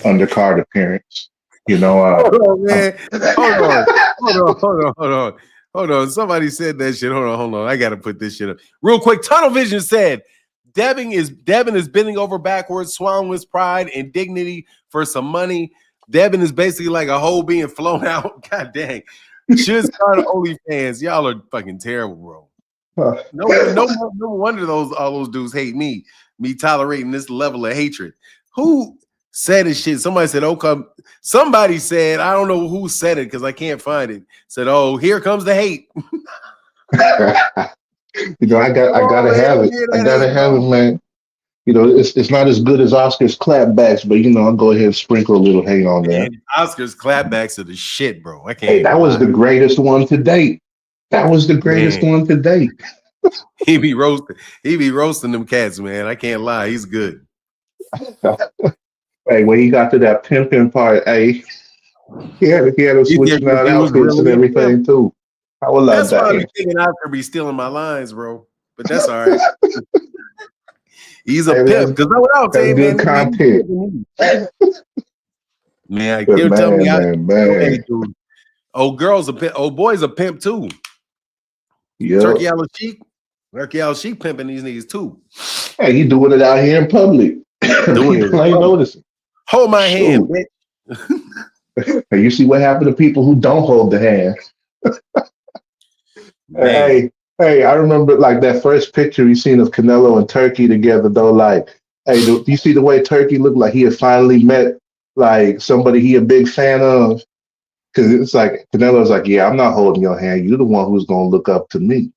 undercard appearance. Hold on, I'm- man. Hold on. Somebody said that shit. Hold on. I gotta put this shit up. Real quick. Tunnel Vision said Devin is bending over backwards, swallowing his pride and dignity for some money. Devin is basically like a hole being flown out. God dang. Should start OnlyFans. Y'all are fucking terrible, bro. No wonder all those dudes hate me tolerating this level of hatred. Who said this shit? Somebody said, somebody said, I don't know who said it because I can't find it. Said, oh, here comes the hate. I gotta have it. I gotta have it, man. It's not as good as Oscar's clapbacks, but I'll go ahead and sprinkle a little hate on there. Oscar's clapbacks are the shit, bro. I can't. Hey, that was the greatest one to date. That was the greatest one to date. He be roasting them cats, man. I can't lie. He's good. Hey, when he got to that pimping part, hey, he had him switching out outfits and everything too. I would love that. That's why I'm thinking Oscar be stealing my lines, bro. But that's all right. He's a pimp. Because what I was saying, good man. Content. Man, they're telling me, hey, dude. Old girl's a pimp. Old boy's a pimp too. Yeah. Turkey Al Sheik pimping these niggas too. Hey, he doing it out here in public. Doing it. Ain't noticing. Hold my hand, bitch. Hey, you see what happened to people who don't hold the hand. Hey, I remember like that first picture you seen of Canelo and Turkey together though. Like, hey, do you see the way Turkey looked like he had finally met like somebody he a big fan of? Because it's like Canelo's like, yeah, I'm not holding your hand. You're the one who's gonna look up to me.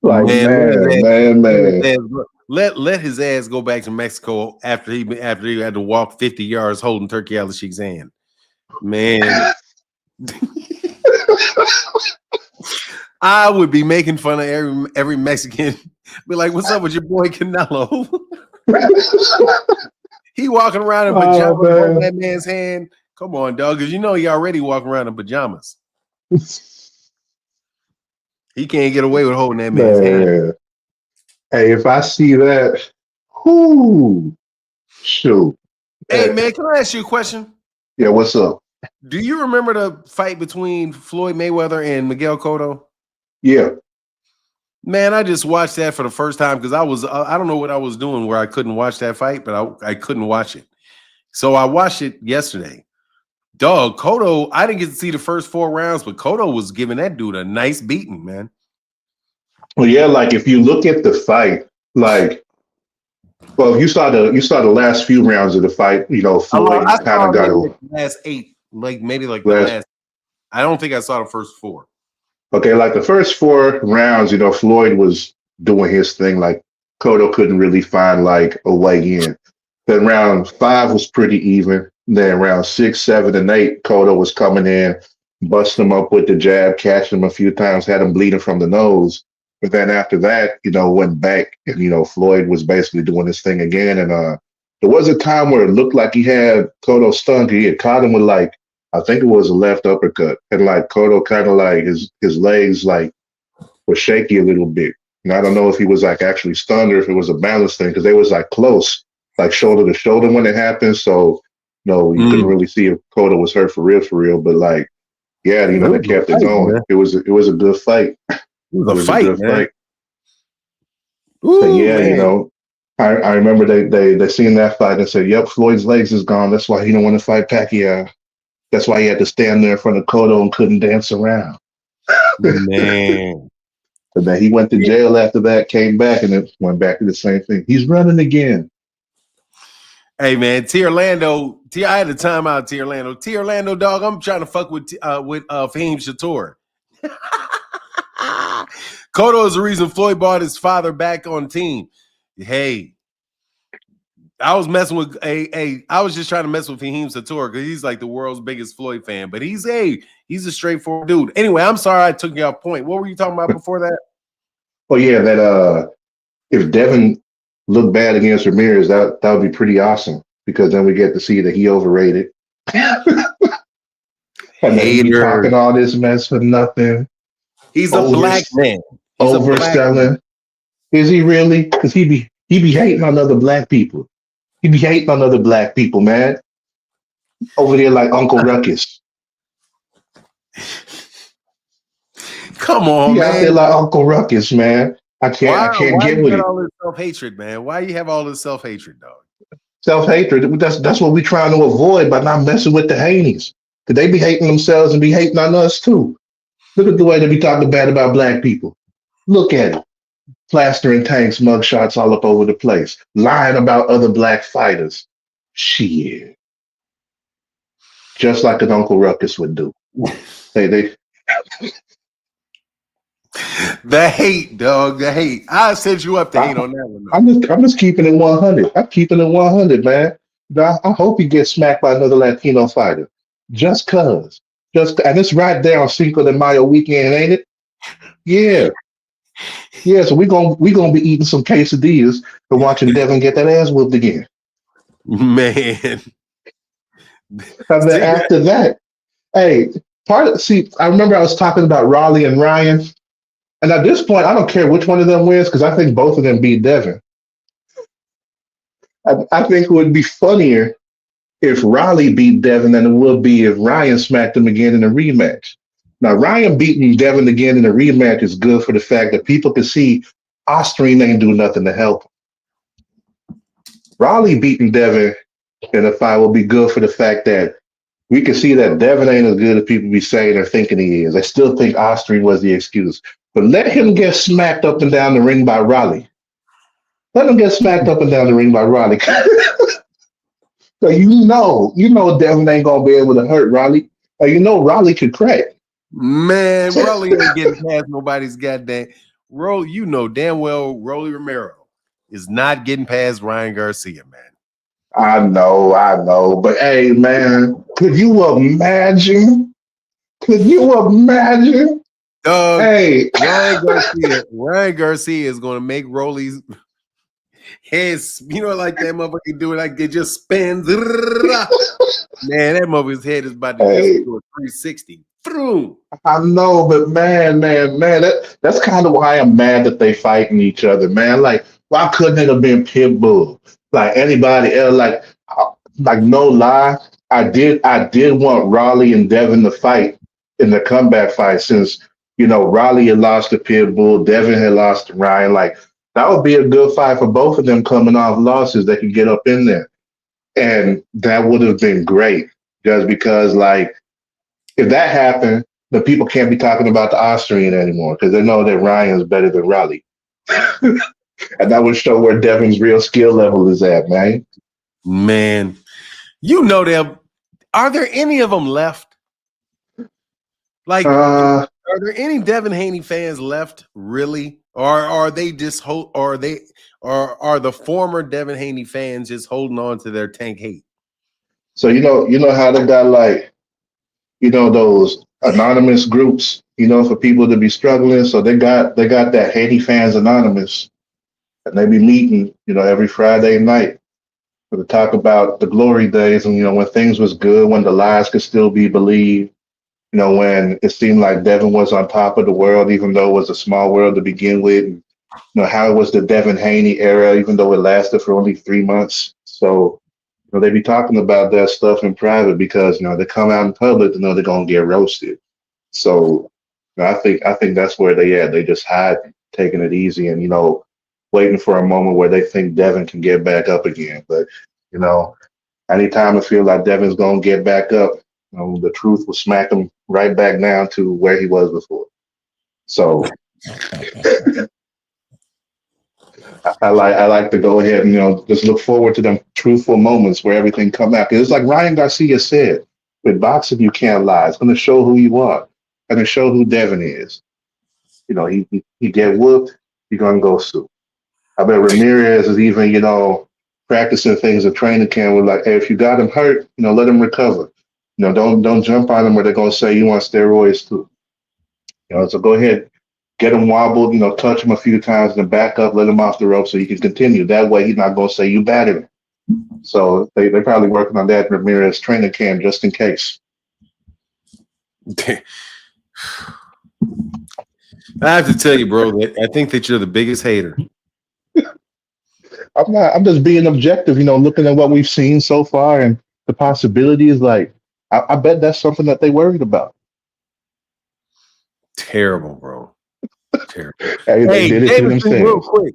Like, man. Let his ass go back to Mexico after he had to walk 50 yards holding Turkey Al Sheik's hand. Man. I would be making fun of every Mexican. Be like, what's up with your boy Canelo? He walking around in pajamas holding that man's hand. Come on, dog, because he already walking around in pajamas. He can't get away with holding that man's hand. Hey, if I see that, shoot. Hey, man, can I ask you a question? Yeah, what's up? Do you remember the fight between Floyd Mayweather and Miguel Cotto? Yeah. Man, I just watched that for the first time because I don't know what I was doing where I couldn't watch that fight, but I couldn't watch it. So I watched it yesterday. Dog, Cotto, I didn't get to see the first 4 rounds, but Cotto was giving that dude a nice beating, man. Well, yeah, like if you look at the fight, like, well, you saw the last few rounds of the fight, Floyd kind of got the last 8, maybe the last. I don't think I saw the first 4. Okay, like the first 4 rounds, Floyd was doing his thing. Like Cotto couldn't really find like a way in. Then round 5 was pretty even. Then round 6, 7, and 8, Cotto was coming in, busting him up with the jab, catching him a few times, had him bleeding from the nose. But then after that, went back and, Floyd was basically doing his thing again. And there was a time where it looked like he had Cotto stunned. He had caught him with like, I think it was a left uppercut. And like Cotto kind of like his legs like were shaky a little bit. And I don't know if he was like actually stunned or if it was a balance thing because they was like close, like shoulder to shoulder when it happened. So you couldn't really see if Cotto was hurt for real. But like, yeah, they kept it going. Man. It was a good fight. It was a fight, man. Ooh, yeah, man. I remember they seen that fight and said, "Yep, Floyd's legs is gone. That's why he didn't want to fight Pacquiao. That's why he had to stand there in front of Cotto and couldn't dance around." Man. And then he went to jail after that, came back, and then went back to the same thing. He's running again. Hey man, T Orlando. I had a timeout, T Orlando. T Orlando, dog. I'm trying to fuck with Fahim Shator. Cotto is the reason Floyd brought his father back on team. Hey, I was messing with I was just trying to mess with Fahim Shator because he's like the world's biggest Floyd fan, but he's a straightforward dude. Anyway, I'm sorry I took you off point. What were you talking about before that? Oh yeah, that if Devin looked bad against Ramirez, that would be pretty awesome because then we get to see that he overrated And then he be Hater. talking all this mess for nothing. He's a Over, black man. He's a black man. overselling. Is he really? Because he be hating on other black people. He be hating on other black people, man. Over there like Uncle Ruckus. Come on, He out there man. like Uncle Ruckus, man. I can't Why get you with got it. all this self-hatred, man? Why you have all this self-hatred, dog? Self-hatred. That's what we trying to avoid by not messing with the Haneys. Because they be hating themselves and be hating on us too. Look at the way they be talking bad about black people. Look at it. Plastering tanks, mugshots all up over the place. Lying about other black fighters. Shit. Just like an Uncle Ruckus would do. They The hate, dog. The hate. I sent you up to hate on that one. I'm just keeping it 100. I'm keeping it 100, man. I hope he gets smacked by another Latino fighter. Just cause. And it's right there on Cinco de Mayo weekend, ain't it? Yeah. Yeah, so we gonna be eating some quesadillas and watching Devin get that ass whooped again. Man. And then after that, hey, I remember I was talking about Raleigh and Ryan, and at this point, I don't care which one of them wins because I think both of them beat Devin. I think it would be funnier if Raleigh beat Devin than it would be if Ryan smacked him again in a rematch. Now, Ryan beating Devin again in a rematch is good for the fact that people can see Austrian ain't do nothing to help him. Raleigh beating Devin in a fight will be good for the fact that we can see that Devin ain't as good as people be saying or thinking he is. I still think Austrian was the excuse. But let him get smacked up and down the ring by Raleigh. Let him get smacked up and down the ring by Raleigh. So you know Devin ain't gonna be able to hurt Raleigh. You know Raleigh could crack. Man, Rolly ain't getting past nobody's goddamn. You know damn well Rolly Romero is not getting past Ryan Garcia, man. I know. But hey, man, could you imagine? Dog, Hey, Ryan Garcia is gonna make Rolly's heads, like that motherfucker do it, like they just spins. Man, that motherfucker's head is about to just do a 360. Boom. I know, but man, that's kind of why I'm mad that they fighting each other, man. Like, why couldn't it have been Pitbull? Like anybody else? Like no lie, I did want Raleigh and Devin to fight in the comeback fight since Raleigh had lost to Pitbull, Devin had lost to Ryan. Like that would be a good fight for both of them coming off losses. They could get up in there, and that would have been great. Just because, like, if that happened, the people can't be talking about the Austrian anymore because they know that Ryan's better than Raleigh. And that would show where Devin's real skill level is at, man. Man, them. Are there any of them left? Like, are there any Devin Haney fans left, really? Or are they just are the former Devin Haney fans just holding on to their tank hate? So you know how they got those anonymous groups, for people to be struggling. So they got that Haney Fans Anonymous, and they be meeting, every Friday night to talk about the glory days and when things was good, when the lies could still be believed, when it seemed like Devin was on top of the world, even though it was a small world to begin with, and how it was the Devin Haney era, even though it lasted for only 3 months. So they be talking about that stuff in private because they come out in public, they're gonna get roasted. So I think that's where they at. They just hide, taking it easy, and waiting for a moment where they think Devin can get back up again. But anytime I feel like Devin's gonna get back up, the truth will smack him right back down to where he was before. So I like to go ahead and just look forward to them truthful moments where everything come out. 'Cause it's like Ryan Garcia said, with boxing you can't lie. It's going to show who you are, and to show who Devin is. He get whooped, he's gonna go sue. I bet Ramirez is even practicing things at training camp with like, hey, if you got him hurt, let him recover. Don't jump on him where they're gonna say you want steroids too. So go ahead. Get him wobbled, touch him a few times, and then back up, let him off the rope so he can continue. That way, he's not going to say you battered him. So they're probably working on that Ramirez training camp just in case. I have to tell you, bro, that I think that you're the biggest hater. I'm not. I'm just being objective. Looking at what we've seen so far and the possibilities. Like, I bet that's something that they worried about. Terrible, bro. Terrible. Hey, they did it to Jameson, real themselves. quick.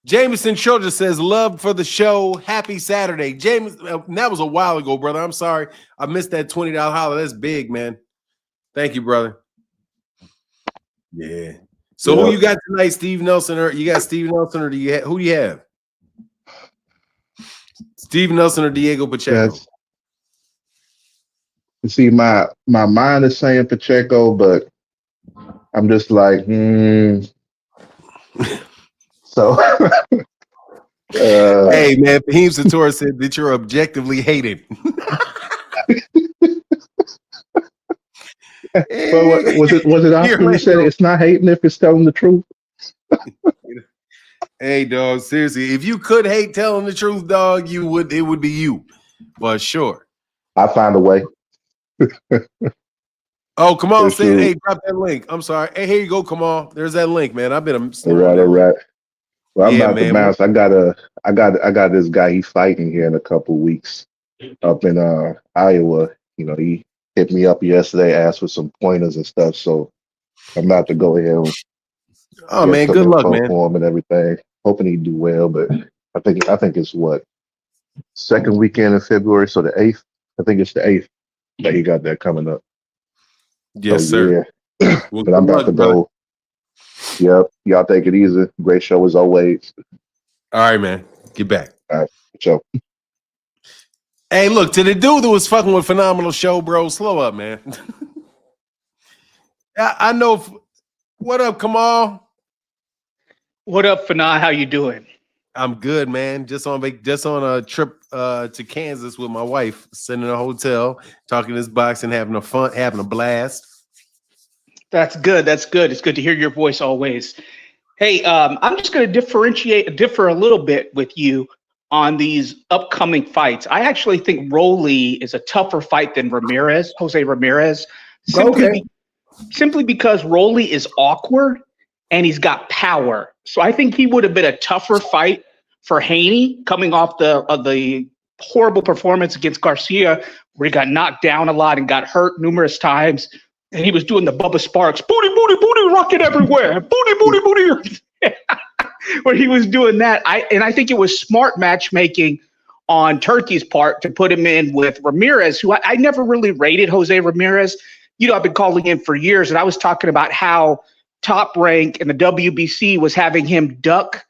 Jameson Children says, love for the show. Happy Saturday. James, that was a while ago, brother. I'm sorry. I missed that $20 holler. That's big, man. Thank you, brother. Yeah. So who you got tonight, Steve Nelson? Or you got Steve Nelson, or who do you have? Steve Nelson or Diego Pacheco? You see, my mind is saying Pacheco, but I'm just like, So, hey man, Fahim Sator said that you're objectively hated. But was it Oscar who said it's not hating if it's telling the truth? Hey dog, seriously, if you could hate telling the truth, dog, it would be you, for sure. I find a way. Oh, come on, hey, drop that link. I'm sorry. Hey, here you go, come on. There's that link, man. I've been all right. Well, I'm about to bounce. Well, I got this guy he's fighting here in a couple weeks up in Iowa. He hit me up yesterday, asked for some pointers and stuff. So I'm about to go ahead and man, good luck, man. For him and everything. Hoping he do well, but I think it's second weekend in February, so the 8th. I think it's the 8th that he got that coming up. Yes, sir. Yeah. Well, but I'm about to go. Yep. Y'all take it easy. Great show as always. All right, man. Get back. All right. Show. Hey, look, to the dude that was fucking with Phenomenal Show, bro, slow up, man. I know. What up, Kamal? What up, Fana? How you doing? I'm good, man. Just on a trip to Kansas with my wife, sitting in a hotel, talking this box and having a blast. That's good. That's good. It's good to hear your voice always. Hey, I'm just going to differ a little bit with you on these upcoming fights. I actually think Rolly is a tougher fight than Jose Ramirez, simply because Rolly is awkward and he's got power. So I think he would have been a tougher fight for Haney coming off the horrible performance against Garcia, where he got knocked down a lot and got hurt numerous times. And he was doing the Bubba Sparks, booty, booty, booty, rocket everywhere, booty, booty, booty. Where he was doing that. I think it was smart matchmaking on Turkey's part to put him in with Ramirez, who I never really rated Jose Ramirez. I've been calling him for years, and I was talking about how Top Rank and the WBC was having him duck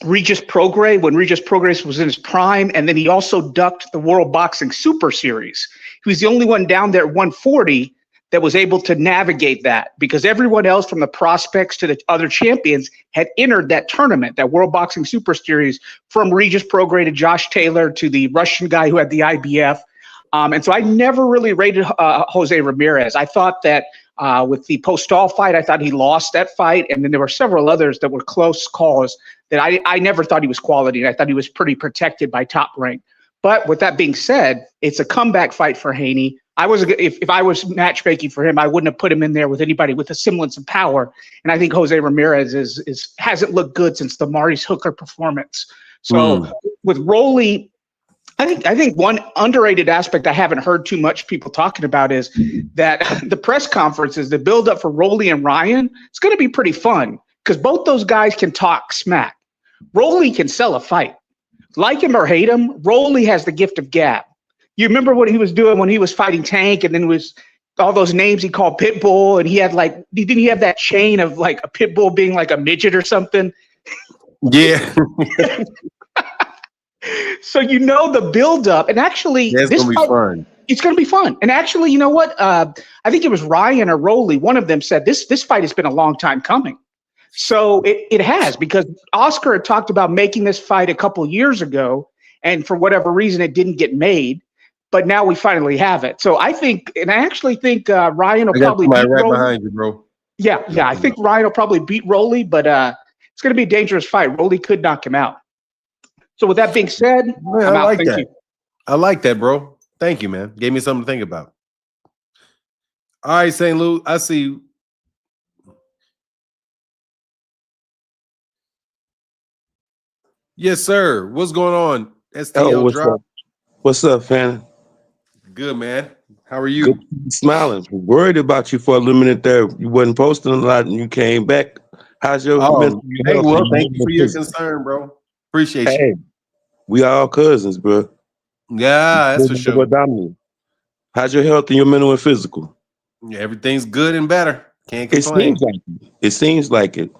Regis Prograis when Regis Prograis was in his prime, and then he also ducked the World Boxing Super Series. He was the only one down there at 140 that was able to navigate that, because everyone else from the prospects to the other champions had entered that tournament, that World Boxing Super Series, from Regis Prograis to Josh Taylor to the Russian guy who had the IBF. And so I never really rated Jose Ramirez. I thought that with the Postal fight, I thought he lost that fight. And then there were several others that were close calls that I never thought he was quality. And I thought he was pretty protected by Top Rank. But with that being said, it's a comeback fight for Haney. If I was matchmaking for him, I wouldn't have put him in there with anybody with a semblance of power. And I think Jose Ramirez hasn't looked good since the Maurice Hooker performance. So with Rolly, I think one underrated aspect I haven't heard too much people talking about is that the press conferences, the build-up for Rolly and Ryan, it's going to be pretty fun because both those guys can talk smack. Rolly can sell a fight. Like him or hate him, Rolly has the gift of gab. You remember what he was doing when he was fighting Tank, and then was all those names he called Pitbull, and he had didn't he have that chain of like a Pitbull being like a midget or something? Yeah. So the build up, and actually it's gonna be fun. It's gonna be fun. And actually, you know what? I think it was Ryan or Rolly. One of them said this fight has been a long time coming. So it has, because Oscar had talked about making this fight a couple years ago, and for whatever reason it didn't get made. But now we finally have it. So I actually think Ryan will probably beat right Rolly. behind you, bro. Yeah. I think Ryan will probably beat Rolly, but it's going to be a dangerous fight. Rolly could knock him out. So with that being said, Man, I'm I out. like Thank that. you. I like that, bro. Thank you, man. Gave me something to think about. All right, St. Louis, I see you. Yes, sir. What's going on? Oh, STL drop. what's up, fan? Good, man. How are Good you? to be smiling. Worried about you for a little minute there. You wasn't posting a lot and you came back. How's your Oh, mental hey, health? well, And thank you your for your physical? concern, bro. Appreciate you. Hey, we all cousins, bro. Yeah, that's for sure. How's your health and your mental and physical? Yeah, everything's good and better. Can't It complain. seems like it. It seems like it.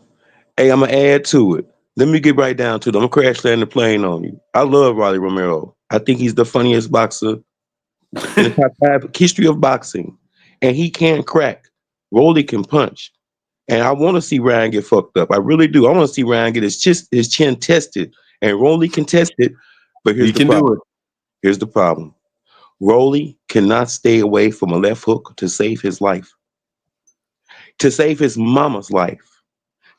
Hey, I'm gonna add to it. Let me get right down to it. I'm gonna crash land the plane on you. I love Rolly Romero. I think he's the funniest boxer in the top 5 history of boxing, and he can crack. Rolly can punch. And I want to see Ryan get fucked up. I really do. I want to see Ryan get his chin tested. And Rolly can test it. But here's You the can do problem. it. Here's the problem. Rolly cannot stay away from a left hook to save his life, to save his mama's life,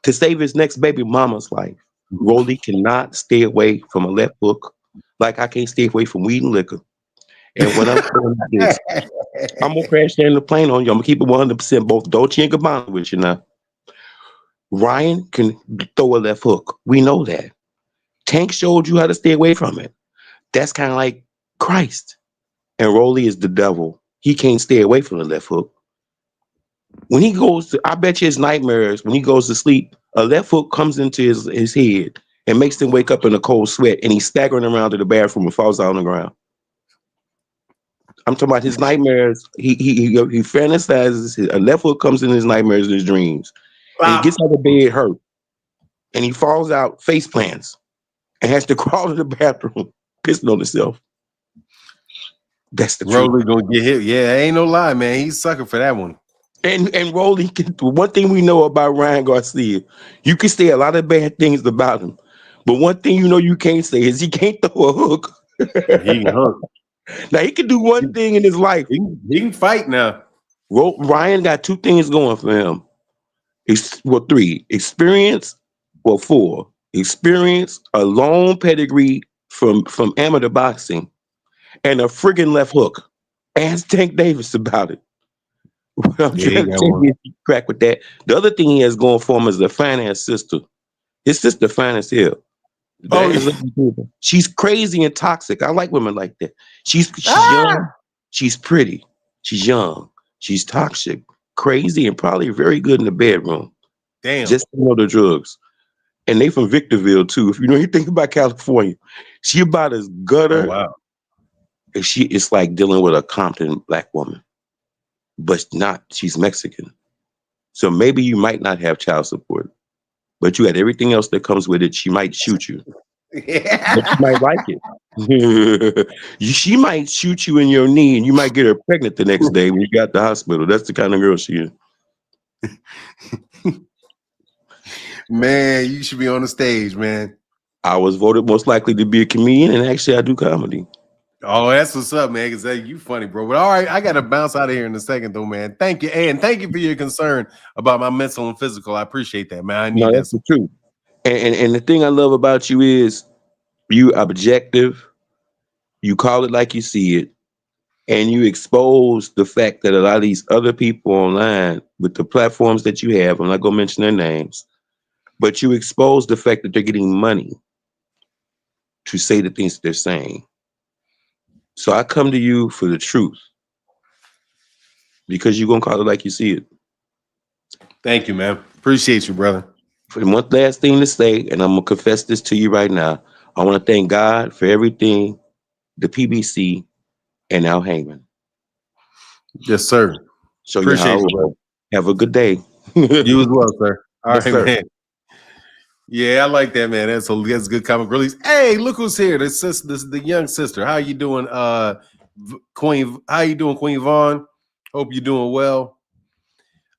to save his next baby mama's life. Rolly cannot stay away from a left hook like I can't stay away from weed and liquor. And what I'm saying is this, I'm going to crash down the plane on you. I'm going to keep it 100% both Dolce and Gabbana with you now. Ryan can throw a left hook. We know that. Tank showed you how to stay away from it. That's kind of like Christ. And Rolly is the devil. He can't stay away from the left hook. When he goes to, I bet you his nightmares, when he goes to sleep, a left hook comes into his head and makes him wake up in a cold sweat and he's staggering around to the bathroom and falls out on the ground. I'm talking about his nightmares. He fantasizes, a left hook comes in his nightmares and his dreams. And he gets out of bed hurt. And he falls out, face plants, and has to crawl to the bathroom, pissing on himself. That's the truth. Rolly gonna get hit. Yeah, ain't no lie, man. He's sucker for that one. And Rolly, one thing we know about Ryan Garcia, you can say a lot of bad things about him, but one thing you know you can't say is he can't throw a hook. He can hunt. Now he can do one thing in his life. He can fight now. Ryan got 2 things going for him. Well, 3. Experience, well, 4. Experience, a long pedigree from amateur boxing, and a friggin' left hook. Ask Tank Davis about it. I'm Yeah, he trying to got tell one. you, crack with that. The other thing he has going for him is a finance sister. His sister fine as hell. Oh, She's crazy and toxic. I like women like that. She's Ah! young, she's pretty, she's young, she's toxic, crazy, and probably very good in the bedroom. damn. Just to know the drugs. And they from Victorville too. If you know anything about California, she about as gutter Oh, wow. as it's like dealing with a Compton black woman. But not, she's Mexican. So maybe you might not have child support, but you had everything else that comes with it. She might shoot you. But you might like it. She might shoot you in your knee and you might get her pregnant the next day when you got to the hospital. That's the kind of girl she is. Man, you should be on the stage, man. I was voted most likely to be a comedian, and actually I do comedy. Oh, that's what's up, man. Because you funny, bro. But all right, I got to bounce out of here in a second, though, man. Thank you. And thank you for your concern about my mental and physical. I appreciate that, man. I No, need that's that. the truth. And the thing I love about you is you objective, you call it like you see it, and you expose the fact that a lot of these other people online with the platforms that you have, I'm not gonna mention their names, but you expose the fact that they're getting money to say the things that they're saying. So I come to you for the truth because you're gonna call it like you see it. Thank you, man. Appreciate you, brother. And one last thing to say, and I'm gonna confess this to you right now. I want to thank God for everything, the PBC, and Al Heyman. Yes, sir. Show you Appreciate how. you, brother. Have a good day. You as well, sir. All Yes, right, sir. man. Yeah, I like that, man. That's a good comic release. Hey, look who's here. This is the young sister. How you doing, Queen? How you doing, Queen Vaughn? Hope you're doing well.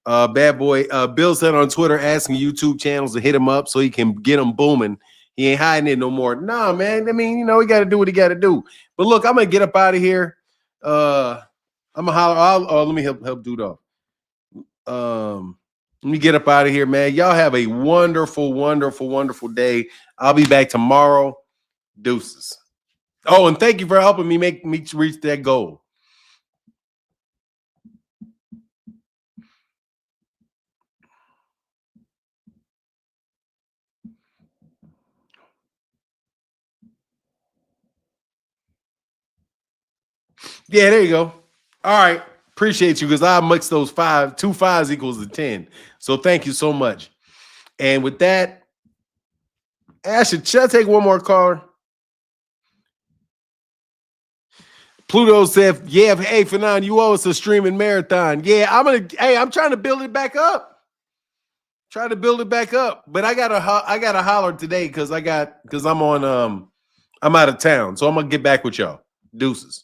Bad boy. Bill said on Twitter asking YouTube channels to hit him up so he can get them booming. He ain't hiding it no more. Nah, man. I mean, you know, he got to do what he got to do. But look, I'm gonna get up out of here. I'm gonna holler. Let me help dude off. Let me get up out of here, man. Y'all have a wonderful, wonderful, wonderful day. I'll be back tomorrow. Deuces. Oh, and thank you for helping me make me reach that goal. Yeah, there you go. All right. Appreciate you because I mix those 5. 2 5s equals a 10. So thank you so much. And with that, Ashley, should I take one more caller? Pluto said, yeah, hey, Fanon, you owe us a streaming marathon. Yeah, I'm trying to build it back up. Try to build it back up. But I gotta holler today because I'm out of town. So I'm gonna get back with y'all. Deuces.